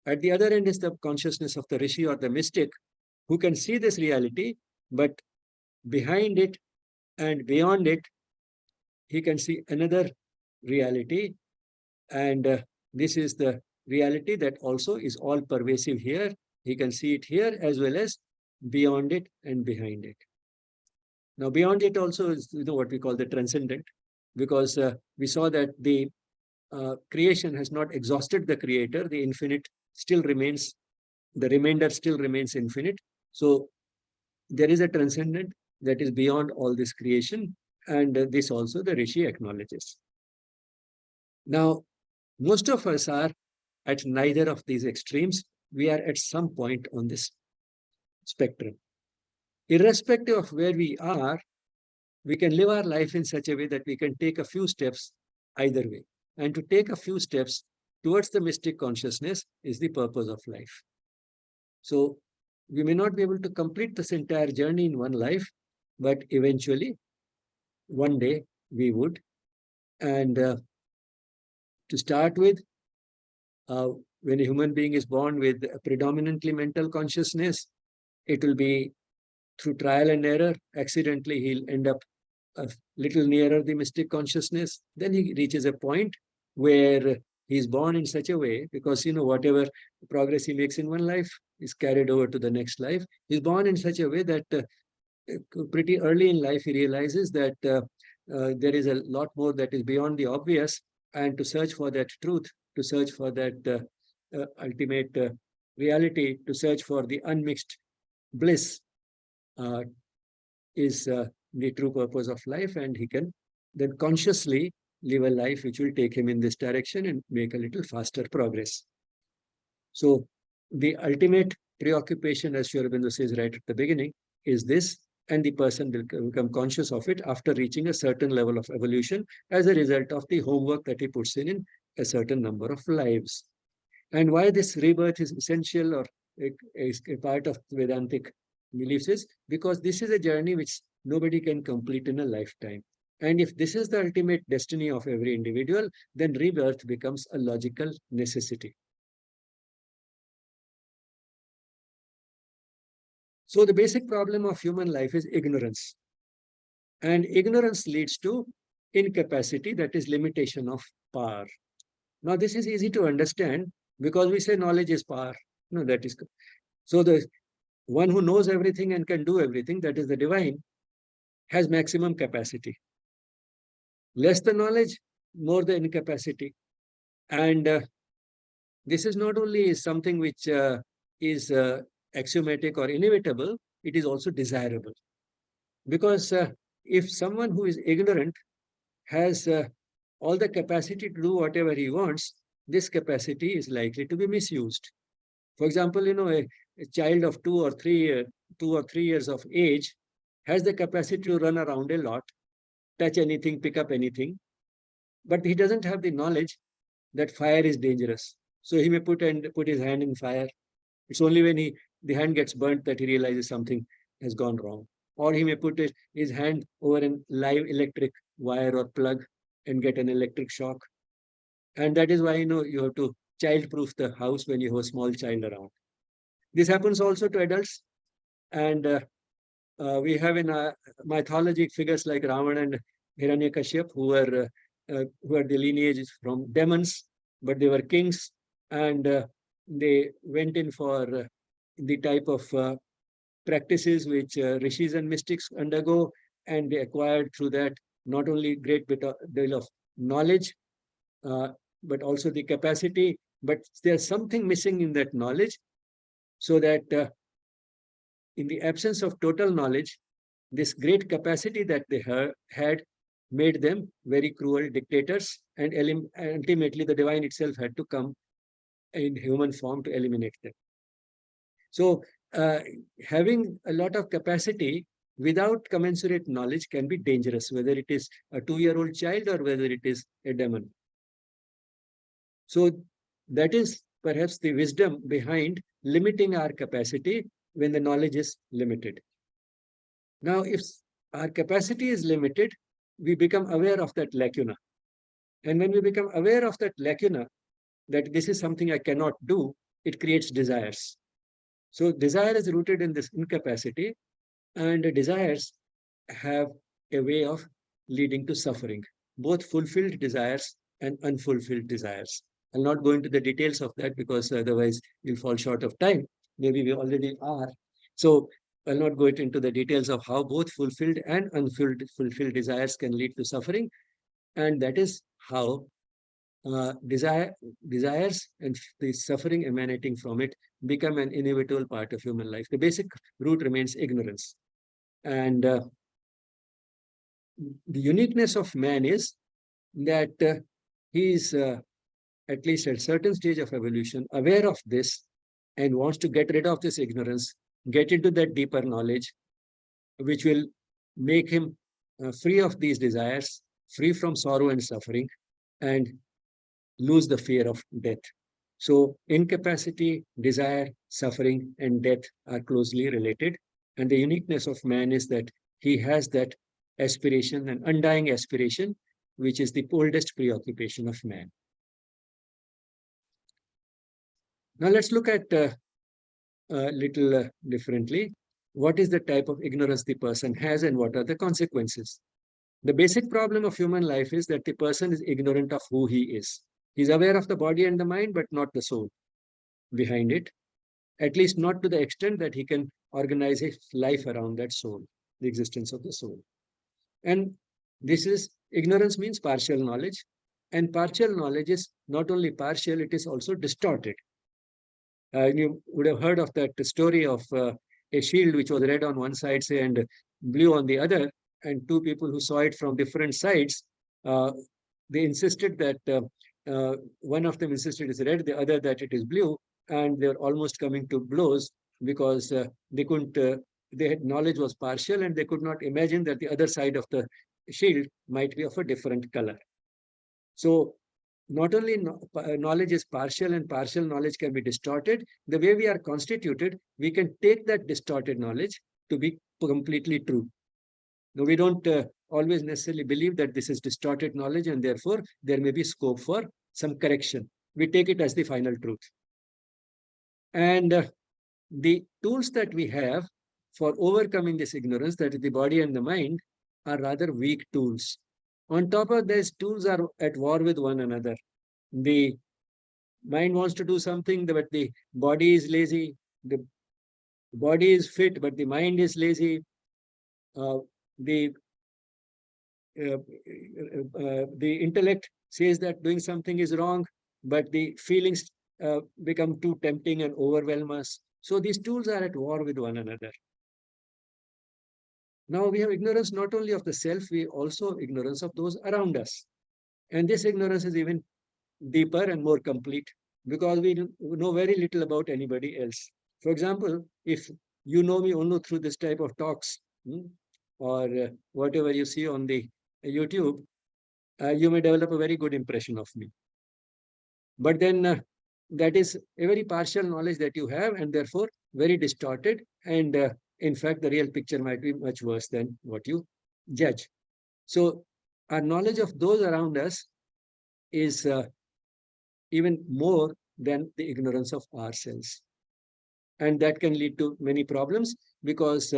At the other end is the consciousness of the rishi or the mystic, who can see this reality, but behind it and beyond it, he can see another reality. And this is the reality that also is all pervasive here. He can see it here as well as beyond it and behind it. Now, beyond it also is what we call the transcendent, because we saw that the creation has not exhausted the creator. The infinite still remains, the remainder still remains infinite. So there is a transcendent that is beyond all this creation, and this also the Rishi acknowledges. Now, most of us are at neither of these extremes. We are at some point on this spectrum. Irrespective of where we are, we can live our life in such a way that we can take a few steps either way. And to take a few steps towards the mystic consciousness is the purpose of life. So we may not be able to complete this entire journey in one life, but eventually, one day we would. And to start with, when a human being is born with a predominantly mental consciousness, it will be through trial and error. Accidentally, he'll end up a little nearer the mystic consciousness. Then he reaches a point where he's born in such a way, because whatever progress he makes in one life is carried over to the next life. He's born in such a way that pretty early in life he realizes that there is a lot more that is beyond the obvious, and to search for that truth, to search for that ultimate reality, to search for the unmixed bliss is the true purpose of life, and he can then consciously live a life which will take him in this direction and make a little faster progress. So the ultimate preoccupation, as Sri Aurobindo says right at the beginning, is this, and the person will become conscious of it after reaching a certain level of evolution as a result of the homework that he puts in a certain number of lives. And why this rebirth is essential or is a part of Vedantic beliefs is because this is a journey which nobody can complete in a lifetime. And if this is the ultimate destiny of every individual, then rebirth becomes a logical necessity. So the basic problem of human life is ignorance. And ignorance leads to incapacity, that is limitation of power. Now, this is easy to understand because we say knowledge is power. No, that is so the one who knows everything and can do everything, that is the divine, has maximum capacity. Less the knowledge, more the incapacity. And this is not only something which is axiomatic or inevitable, it is also desirable. Because if someone who is ignorant has all the capacity to do whatever he wants, this capacity is likely to be misused. For example, a child of 2 or 3 years of age has the capacity to run around a lot, touch anything, pick up anything, but he doesn't have the knowledge that fire is dangerous. So he may put his hand in fire. It's only when the hand gets burnt that he realizes something has gone wrong. Or he may put his hand over a live electric wire or plug and get an electric shock. And that is why you have to child-proof the house when you have a small child around. This happens also to adults. And we have in mythologic figures like Ravan and Hiranyakashyap, who are the lineages from demons, but they were kings, and they went in for the type of practices which rishis and mystics undergo, and they acquired through that not only great deal of knowledge, but also the capacity. But there's something missing in that knowledge, so that in the absence of total knowledge, this great capacity that they had made them very cruel dictators, and ultimately the divine itself had to come in human form to eliminate them. So having a lot of capacity without commensurate knowledge can be dangerous, whether it is a 2-year-old child or whether it is a demon. So that is perhaps the wisdom behind limiting our capacity when the knowledge is limited. Now, if our capacity is limited, we become aware of that lacuna. And when we become aware of that lacuna, that this is something I cannot do, it creates desires. So desire is rooted in this incapacity, and desires have a way of leading to suffering, both fulfilled desires and unfulfilled desires. I'll not go into the details of that because otherwise we'll fall short of time. Maybe we already are. So I'll not go into the details of how both fulfilled and unfulfilled desires can lead to suffering. And that is how desires and the suffering emanating from it become an inevitable part of human life. The basic root remains ignorance. And the uniqueness of man is that he is, at least at a certain stage of evolution, aware of this and wants to get rid of this ignorance, get into that deeper knowledge, which will make him free of these desires, free from sorrow and suffering, and lose the fear of death. So incapacity, desire, suffering, and death are closely related. And the uniqueness of man is that he has that aspiration, an undying aspiration, which is the oldest preoccupation of man. Now let's look at a little differently. What is the type of ignorance the person has and what are the consequences? The basic problem of human life is that the person is ignorant of who he is. He's aware of the body and the mind, but not the soul behind it, at least not to the extent that he can organize his life around that soul, the existence of the soul. And this is, ignorance means partial knowledge. And partial knowledge is not only partial, it is also distorted. You would have heard of that story of a shield which was red on one side, say, and blue on the other. And two people who saw it from different sides, they insisted that one of them insisted it's red, the other that it is blue, and they're almost coming to blows because they couldn't, their knowledge was partial and they could not imagine that the other side of the shield might be of a different color. So not only knowledge is partial and partial knowledge can be distorted, the way we are constituted, we can take that distorted knowledge to be completely true. Now, we don't always necessarily believe that this is distorted knowledge and therefore there may be scope for some correction. We take it as the final truth. And the tools that we have for overcoming this ignorance, that is the body and the mind, are rather weak tools. On top of this, tools are at war with one another. The mind wants to do something, but the body is lazy. The body is fit, but the mind is lazy. The intellect says that doing something is wrong, but the feelings become too tempting and overwhelm us. So these tools are at war with one another. Now we have ignorance not only of the self, we also ignorance of those around us. And this ignorance is even deeper and more complete because we know very little about anybody else. For example, if you know me only through this type of talks, or whatever you see on the YouTube, you may develop a very good impression of me. But then that is a very partial knowledge that you have and therefore very distorted. And in fact, the real picture might be much worse than what you judge. So our knowledge of those around us is even more than the ignorance of ourselves. And that can lead to many problems because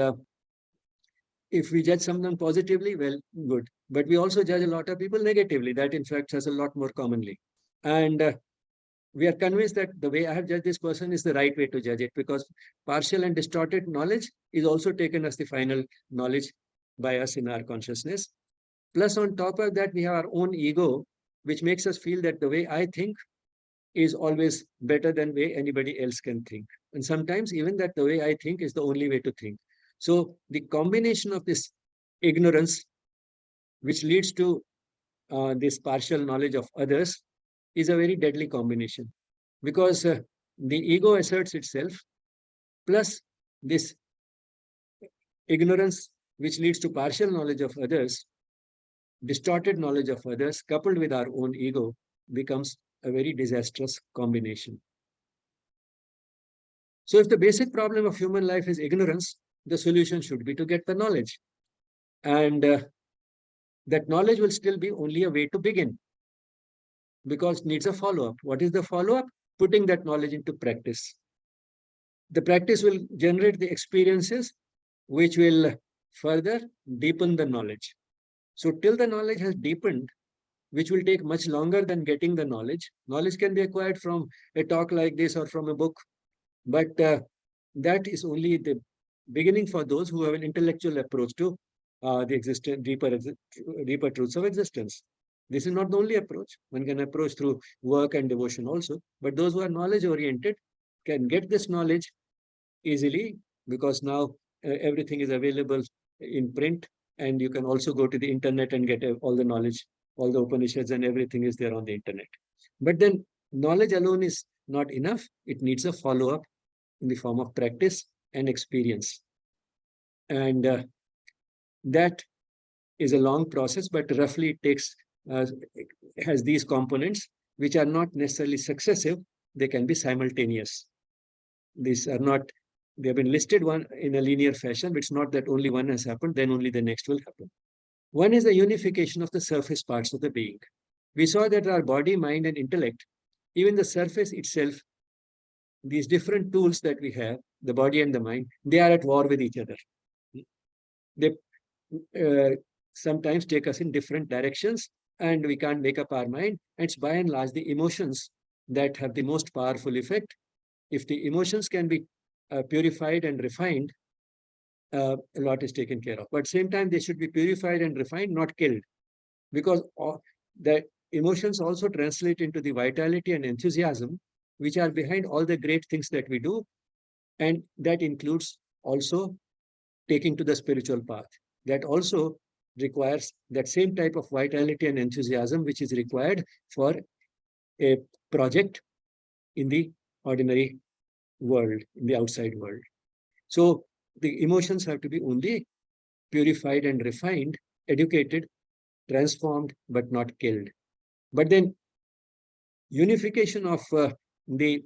if we judge someone positively, well, good. But we also judge a lot of people negatively. That, in fact, has a lot more commonly. And we are convinced that the way I have judged this person is the right way to judge it because partial and distorted knowledge is also taken as the final knowledge by us in our consciousness. Plus, on top of that, we have our own ego, which makes us feel that the way I think is always better than the way anybody else can think. And sometimes even that the way I think is the only way to think. So the combination of this ignorance, which leads to this partial knowledge of others, is a very deadly combination because the ego asserts itself plus this ignorance, which leads to partial knowledge of others, distorted knowledge of others, coupled with our own ego, becomes a very disastrous combination. So if the basic problem of human life is ignorance, the solution should be to get the knowledge. And that knowledge will still be only a way to begin because it needs a follow-up. What is the follow-up? putting that knowledge into practice. The practice will generate the experiences which will further deepen the knowledge. So till the knowledge has deepened, which will take much longer than getting the knowledge. Knowledge can be acquired from a talk like this or from a book, but that is only the beginning for those who have an intellectual approach to the deeper truths of existence. This is not the only approach. One can approach through work and devotion also, but those who are knowledge oriented can get this knowledge easily, because now everything is available in print, and you can also go to the internet and get all the knowledge, all the Upanishads and everything is there on the internet. But then knowledge alone is not enough. It needs a follow-up in the form of practice and experience. And that is a long process, but roughly it takes, has these components which are not necessarily successive. They can be simultaneous. These are not, they have been listed one in a linear fashion, but it's not that only one has happened, then only the next will happen. One is the unification of the surface parts of the being. We saw that our body, mind, and intellect, even the surface itself, these different tools that we have, the body and the mind, they are at war with each other. They sometimes take us in different directions, and we can't make up our mind. And it's by and large the emotions that have the most powerful effect. If the emotions can be purified and refined, a lot is taken care of. But at the same time, they should be purified and refined, not killed, because the emotions also translate into the vitality and enthusiasm which are behind all the great things that we do. And that includes also taking to the spiritual path. That also requires that same type of vitality and enthusiasm which is required for a project in the ordinary world, in the outside world. So the emotions have to be only purified and refined, educated, transformed, but not killed. But then unification of the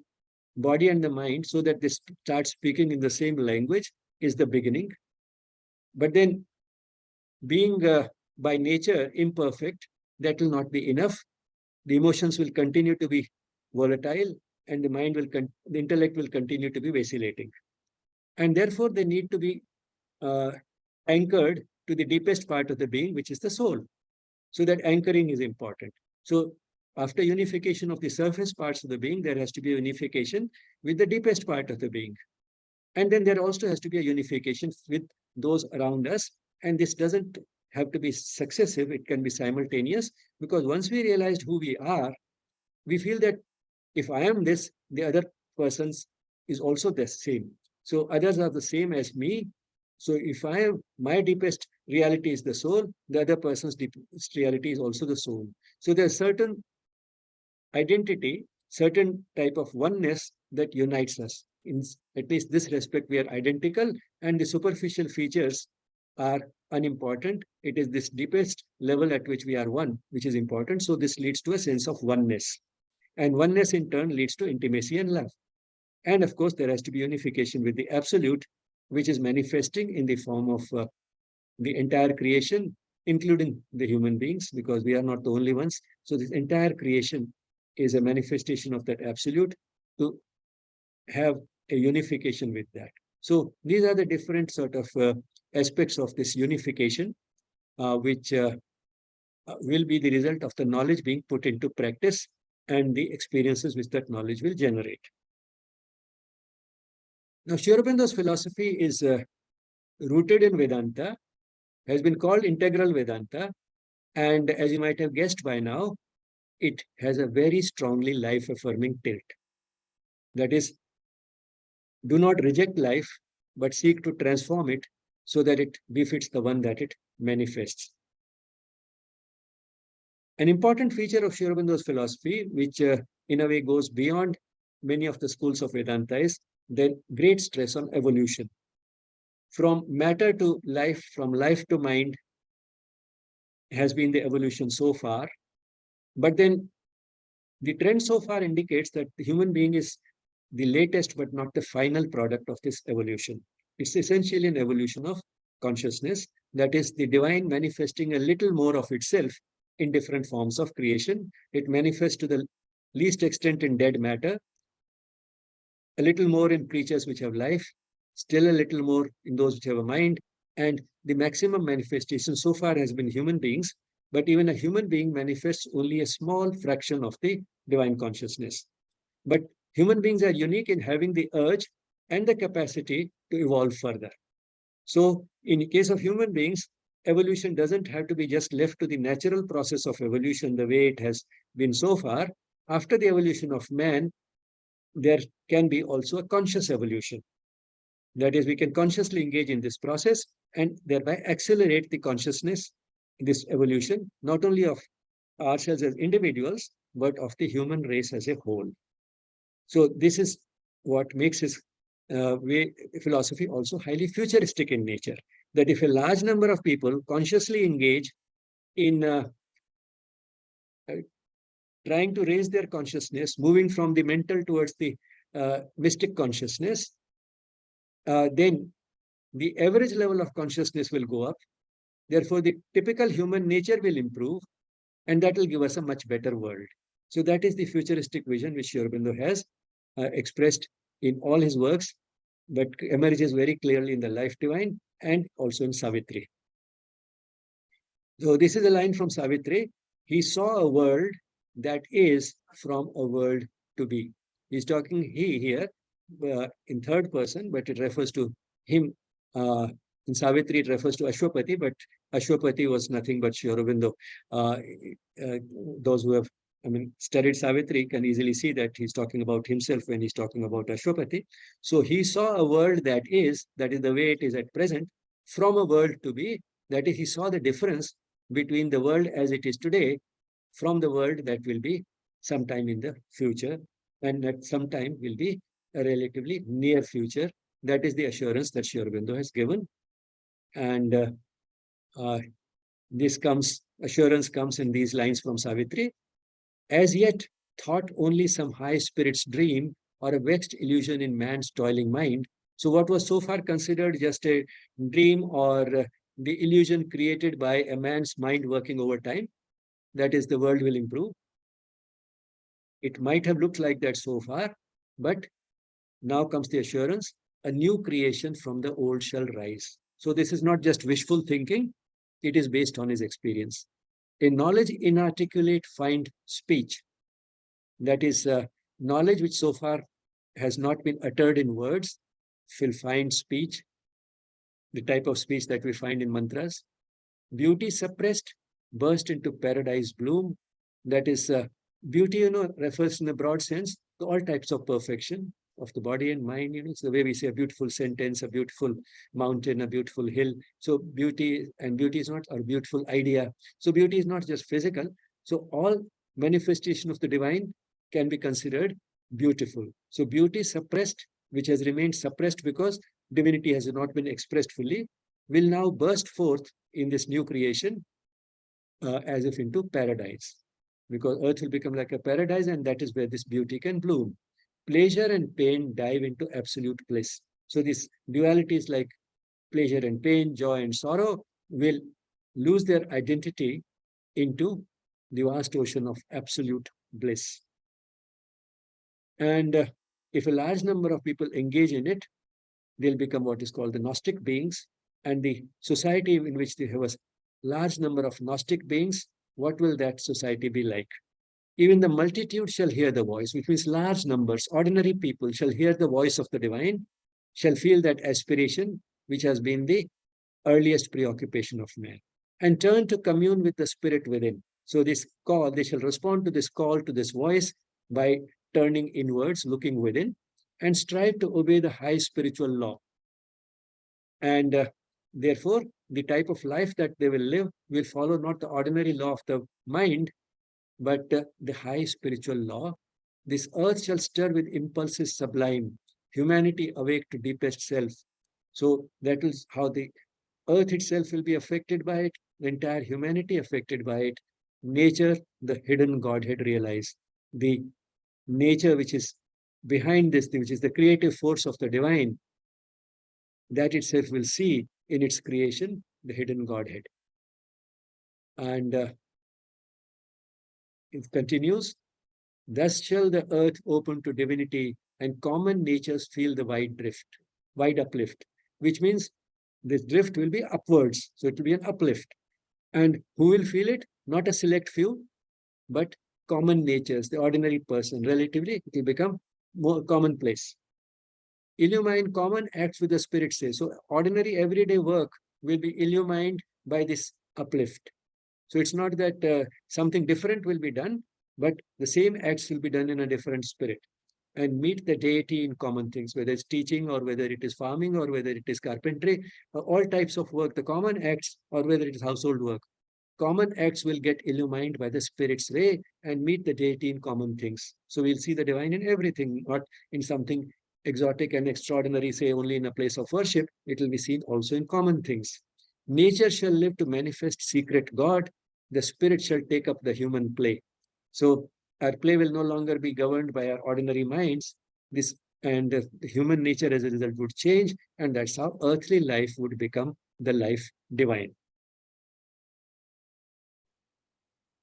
body and the mind so that they start speaking in the same language is the beginning. But then being by nature imperfect, that will not be enough. The emotions will continue to be volatile, and the mind will, the intellect will continue to be vacillating. And therefore, they need to be anchored to the deepest part of the being, which is the soul. So that anchoring is important. So after unification of the surface parts of the being, there has to be a unification with the deepest part of the being. And then there also has to be a unification with those around us. And this doesn't have to be successive. It can be simultaneous, because once we realized who we are, we feel that if I am this, the other person's is also the same. So others are the same as me. So if I am, my deepest reality is the soul, the other person's deepest reality is also the soul. So there's certain identity, certain type of oneness that unites us. In at least this respect, we are identical, and the superficial features are unimportant. It is this deepest level at which we are one, which is important. So this leads to a sense of oneness. And oneness in turn leads to intimacy and love. And of course, there has to be unification with the absolute, which is manifesting in the form of the entire creation, including the human beings, because we are not the only ones. So this entire creation is a manifestation of that absolute, to have a unification with that. So these are the different sort of aspects of this unification, which will be the result of the knowledge being put into practice and the experiences which that knowledge will generate. Now, Sri Aurobindo's philosophy is rooted in Vedanta, has been called integral Vedanta, and as you might have guessed by now, it has a very strongly life-affirming tilt. That is, do not reject life, but seek to transform it so that it befits the one that it manifests. An important feature of Sri Aurobindo's philosophy, which in a way goes beyond many of the schools of Vedanta, is the great stress on evolution. From matter to life, from life to mind, has been the evolution so far. But then the trend so far indicates that the human being is the latest but not the final product of this evolution. It's essentially an evolution of consciousness, that is the divine manifesting a little more of itself in different forms of creation. It manifests to the least extent in dead matter, a little more in creatures which have life, still a little more in those which have a mind, and the maximum manifestation so far has been human beings, but even a human being manifests only a small fraction of the divine consciousness. But human beings are unique in having the urge and the capacity to evolve further. So, in the case of human beings, evolution doesn't have to be just left to the natural process of evolution the way it has been so far. After the evolution of man, there can be also a conscious evolution. That is, we can consciously engage in this process and thereby accelerate the consciousness, this evolution, not only of ourselves as individuals, but of the human race as a whole. So this is what makes his philosophy also highly futuristic in nature. That if a large number of people consciously engage in uh, trying to raise their consciousness, moving from the mental towards the mystic consciousness, then the average level of consciousness will go up. Therefore, the typical human nature will improve, and that will give us a much better world. So that is the futuristic vision which Aurobindo has expressed in all his works, but emerges very clearly in the Life Divine and also in Savitri. So this is a line from Savitri. He saw a world that is from a world to be. He's talking he here in third person, but it refers to him. In Savitri, it refers to Ashwapati, but Ashwapati was nothing but Sri Aurobindo. Uh, those who have, studied Savitri can easily see that he's talking about himself when he's talking about Ashwapati. So he saw a world that is the way it is at present, from a world to be. That is, he saw the difference between the world as it is today from the world that will be sometime in the future, and that sometime will be a relatively near future. That is the assurance that Sri Aurobindo has given. And uh, assurance comes in these lines from Savitri. As yet, thought only some high spirit's dream or a vexed illusion in man's toiling mind. So what was so far considered just a dream or the illusion created by a man's mind working over time, that is, the world will improve. It might have looked like that so far, but now comes the assurance, a new creation from the old shall rise. So this is not just wishful thinking, it is based on his experience. In knowledge inarticulate find speech. That is, knowledge which so far has not been uttered in words will find speech, the type of speech that we find in mantras. Beauty suppressed, burst into paradise bloom. That is, beauty, refers in a broad sense to all types of perfection of the body and mind. It's the way we say a beautiful sentence, a beautiful mountain, a beautiful hill. So beauty is not a beautiful idea. So beauty is not just physical. So all manifestation of the divine can be considered beautiful. So beauty suppressed, which has remained suppressed because divinity has not been expressed fully, will now burst forth in this new creation as if into paradise. Because earth will become like a paradise, and that is where this beauty can bloom. Pleasure and pain dive into absolute bliss. So these dualities like pleasure and pain, joy and sorrow will lose their identity into the vast ocean of absolute bliss. And if a large number of people engage in it, they'll become what is called the Gnostic beings. And the society in which they have a large number of Gnostic beings, what will that society be like? Even the multitude shall hear the voice, which means large numbers, ordinary people shall hear the voice of the divine, shall feel that aspiration, which has been the earliest preoccupation of man, and turn to commune with the spirit within. So this call, they shall respond to this call, to this voice by turning inwards, looking within, and strive to obey the high spiritual law. And therefore, the type of life that they will live will follow not the ordinary law of the mind, but the high spiritual law. This earth shall stir with impulses sublime, humanity awake to deepest self. So that is how the earth itself will be affected by it, the entire humanity affected by it. Nature, the hidden Godhead realize. The nature which is behind this, which is the creative force of the divine, that itself will see in its creation the hidden Godhead. And it continues, thus shall the earth open to divinity and common natures feel the wide uplift, which means this drift will be upwards. So it will be an uplift. And who will feel it? Not a select few, but common natures, the ordinary person. Relatively, it will become more commonplace. Illumine common acts with the spirit says. So ordinary everyday work will be illumined by this uplift. So it's not that something different will be done, but the same acts will be done in a different spirit and meet the deity in common things, whether it's teaching or whether it is farming or whether it is carpentry, all types of work, the common acts, or whether it is household work. Common acts will get illumined by the spirit's ray and meet the deity in common things. So we'll see the divine in everything, not in something exotic and extraordinary, say only in a place of worship. It will be seen also in common things. Nature shall live to manifest secret God. The spirit shall take up the human play. So our play will no longer be governed by our ordinary minds. This and the human nature as a result would change, and that's how earthly life would become the life divine.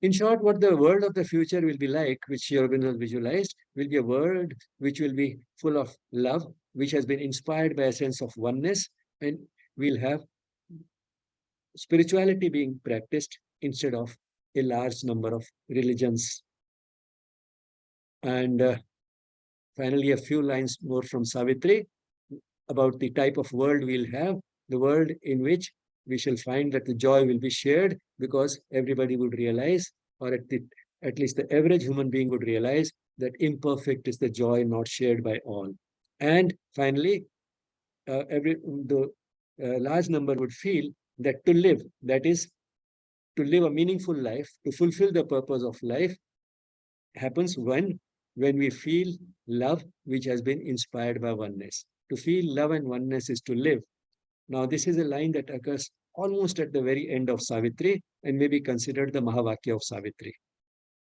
In short, what the world of the future will be like, which Aurobindo has visualized, will be a world which will be full of love, which has been inspired by a sense of oneness, and we'll have spirituality being practiced instead of a large number of religions. And finally, a few lines more from Savitri about the type of world we'll have, the world in which we shall find that the joy will be shared because everybody would realize, or at least the average human being would realize, that imperfect is the joy not shared by all. And finally, the large number would feel that to live, that is, to live a meaningful life, to fulfill the purpose of life, happens when we feel love, which has been inspired by oneness. To feel love and oneness is to live. Now, this is a line that occurs almost at the very end of Savitri and may be considered the Mahavakya of Savitri.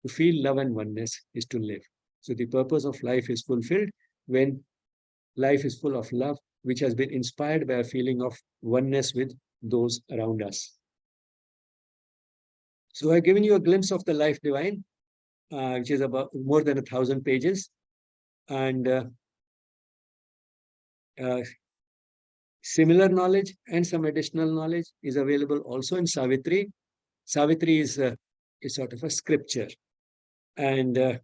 To feel love and oneness is to live. So the purpose of life is fulfilled when life is full of love, which has been inspired by a feeling of oneness with those around us. So I've given you a glimpse of the life divine, which is about more than 1,000 pages. And similar knowledge and some additional knowledge is available also in Savitri. Savitri is sort of a scripture and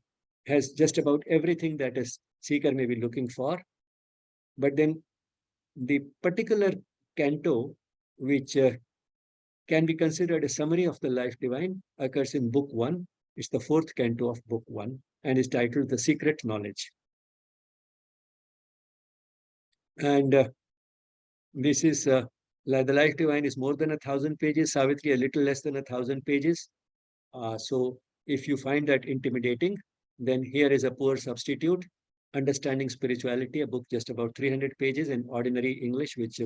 has just about everything that a seeker may be looking for. But then the particular canto, which can be considered a summary of the life divine, occurs in Book 1. It's the 4th canto of Book 1 and is titled The Secret Knowledge. And this is the life divine is more than 1,000 pages. Savitri a little less than 1,000 pages. So if you find that intimidating, then here is a poor substitute. Understanding Spirituality, a book just about 300 pages in ordinary English, which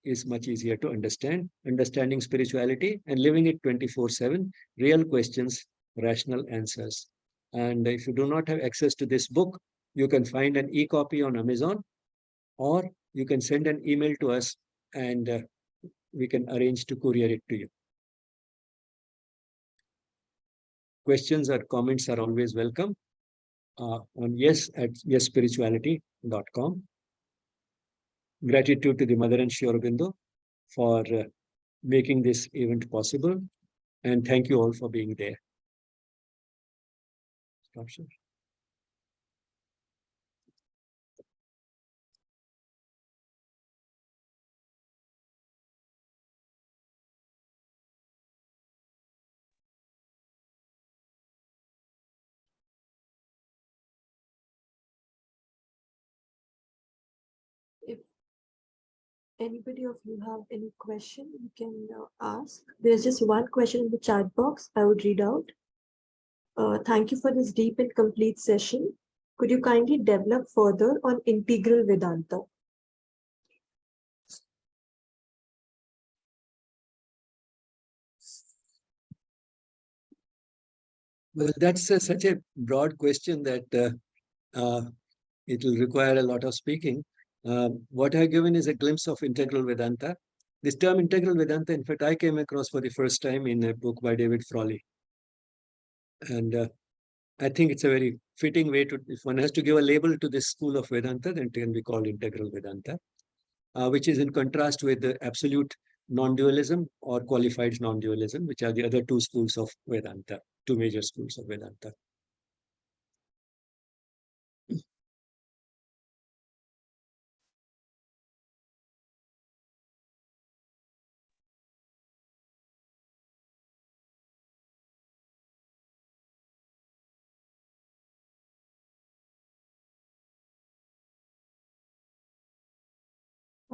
is much easier to understand. Understanding Spirituality and Living It 24/7, Real Questions, Rational Answers. And if you do not have access to this book, you can find an e-copy on Amazon, or you can send an email to us and we can arrange to courier it to you. Questions or comments are always welcome on yes@yesspirituality.com. Gratitude to the Mother and Sri Aurobindo for making this event possible. And thank you all for being there. Stop share. If anybody of you have any question, you can ask. There's just one question in the chat box I would read out. Thank you for this deep and complete session. Could you kindly develop further on integral Vedanta? Well, that's such a broad question that it will require a lot of speaking. What I've given is a glimpse of integral Vedanta. This term integral Vedanta, in fact, I came across for the first time in a book by David Frawley. And I think it's a very fitting way to, if one has to give a label to this school of Vedanta, then it can be called integral Vedanta, which is in contrast with the absolute non-dualism or qualified non-dualism, which are the other two schools of Vedanta, two major schools of Vedanta.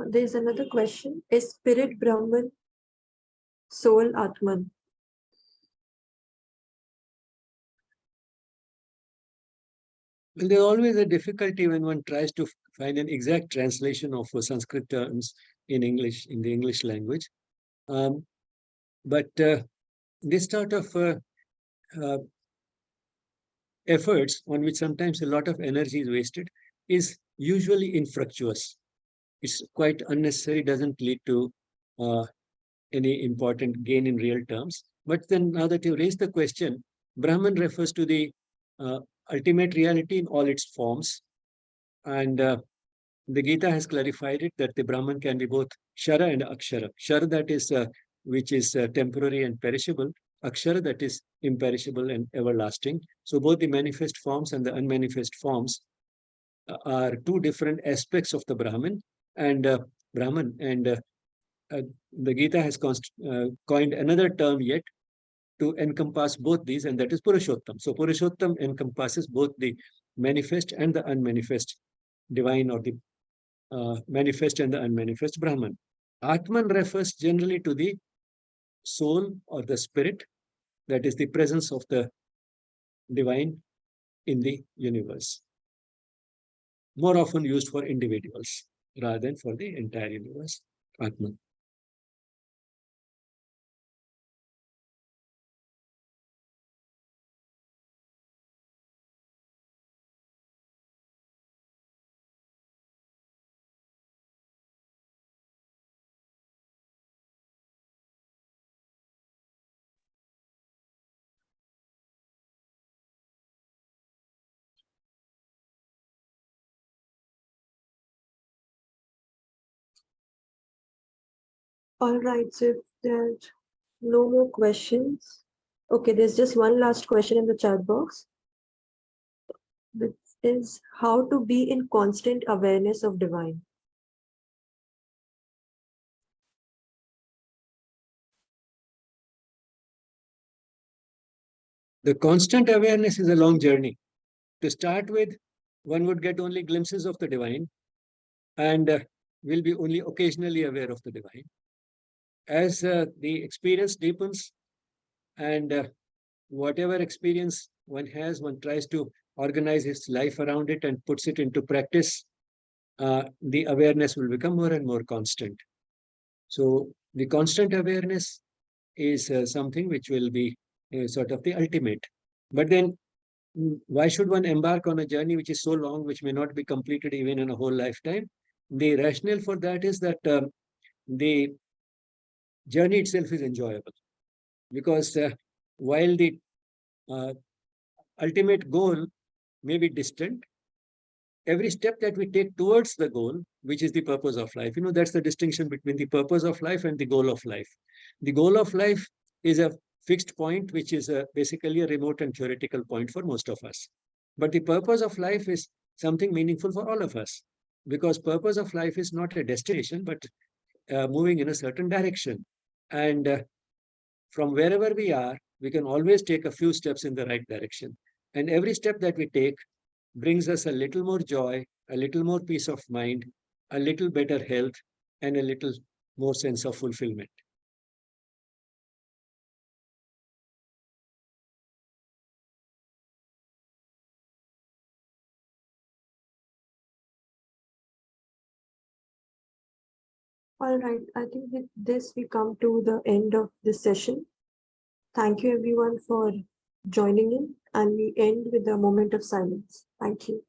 There's another question. Is spirit Brahman, soul Atman? Well, there's always a difficulty when one tries to find an exact translation of Sanskrit terms in English, in the English language. But this sort of uh, efforts, on which sometimes a lot of energy is wasted, is usually infructuous. It's quite unnecessary, doesn't lead to any important gain in real terms. But then now that you raised the question, Brahman refers to the uh, ultimate reality in all its forms. And the Gita has clarified it that the Brahman can be both Shara and Akshara. Shara, that is, which is temporary and perishable. Akshara, that is imperishable and everlasting. So both the manifest forms and the unmanifest forms are two different aspects of the Brahman. And Brahman. And the Gita has coined another term yet to encompass both these, and that is Purushottam. So Purushottam encompasses both the manifest and the unmanifest divine, or the manifest and the unmanifest Brahman. Atman refers generally to the soul or the spirit, that is the presence of the divine in the universe. More often used for individuals rather than for the entire universe. Atman. All right, so if there's no more questions, okay, there's just one last question in the chat box, which is how to be in constant awareness of divine. The constant awareness is a long journey. To start with, one would get only glimpses of the divine and will be only occasionally aware of the divine. As the experience deepens and whatever experience one has, one tries to organize his life around it and puts it into practice, the awareness will become more and more constant. So the constant awareness is something which will be sort of the ultimate. But then why should one embark on a journey which is so long, which may not be completed even in a whole lifetime? The rationale for that is that the journey itself is enjoyable, because while the uh, ultimate goal may be distant, every step that we take towards the goal, which is the purpose of life, that's the distinction between the purpose of life and the goal of life. The goal of life is a fixed point, which is basically a remote and theoretical point for most of us. But the purpose of life is something meaningful for all of us, because purpose of life is not a destination, but moving in a certain direction. And from wherever we are, we can always take a few steps in the right direction. And every step that we take brings us a little more joy, a little more peace of mind, a little better health, and a little more sense of fulfillment. All right, I think with this we come to the end of this session. Thank you everyone for joining in, and we end with a moment of silence. Thank you.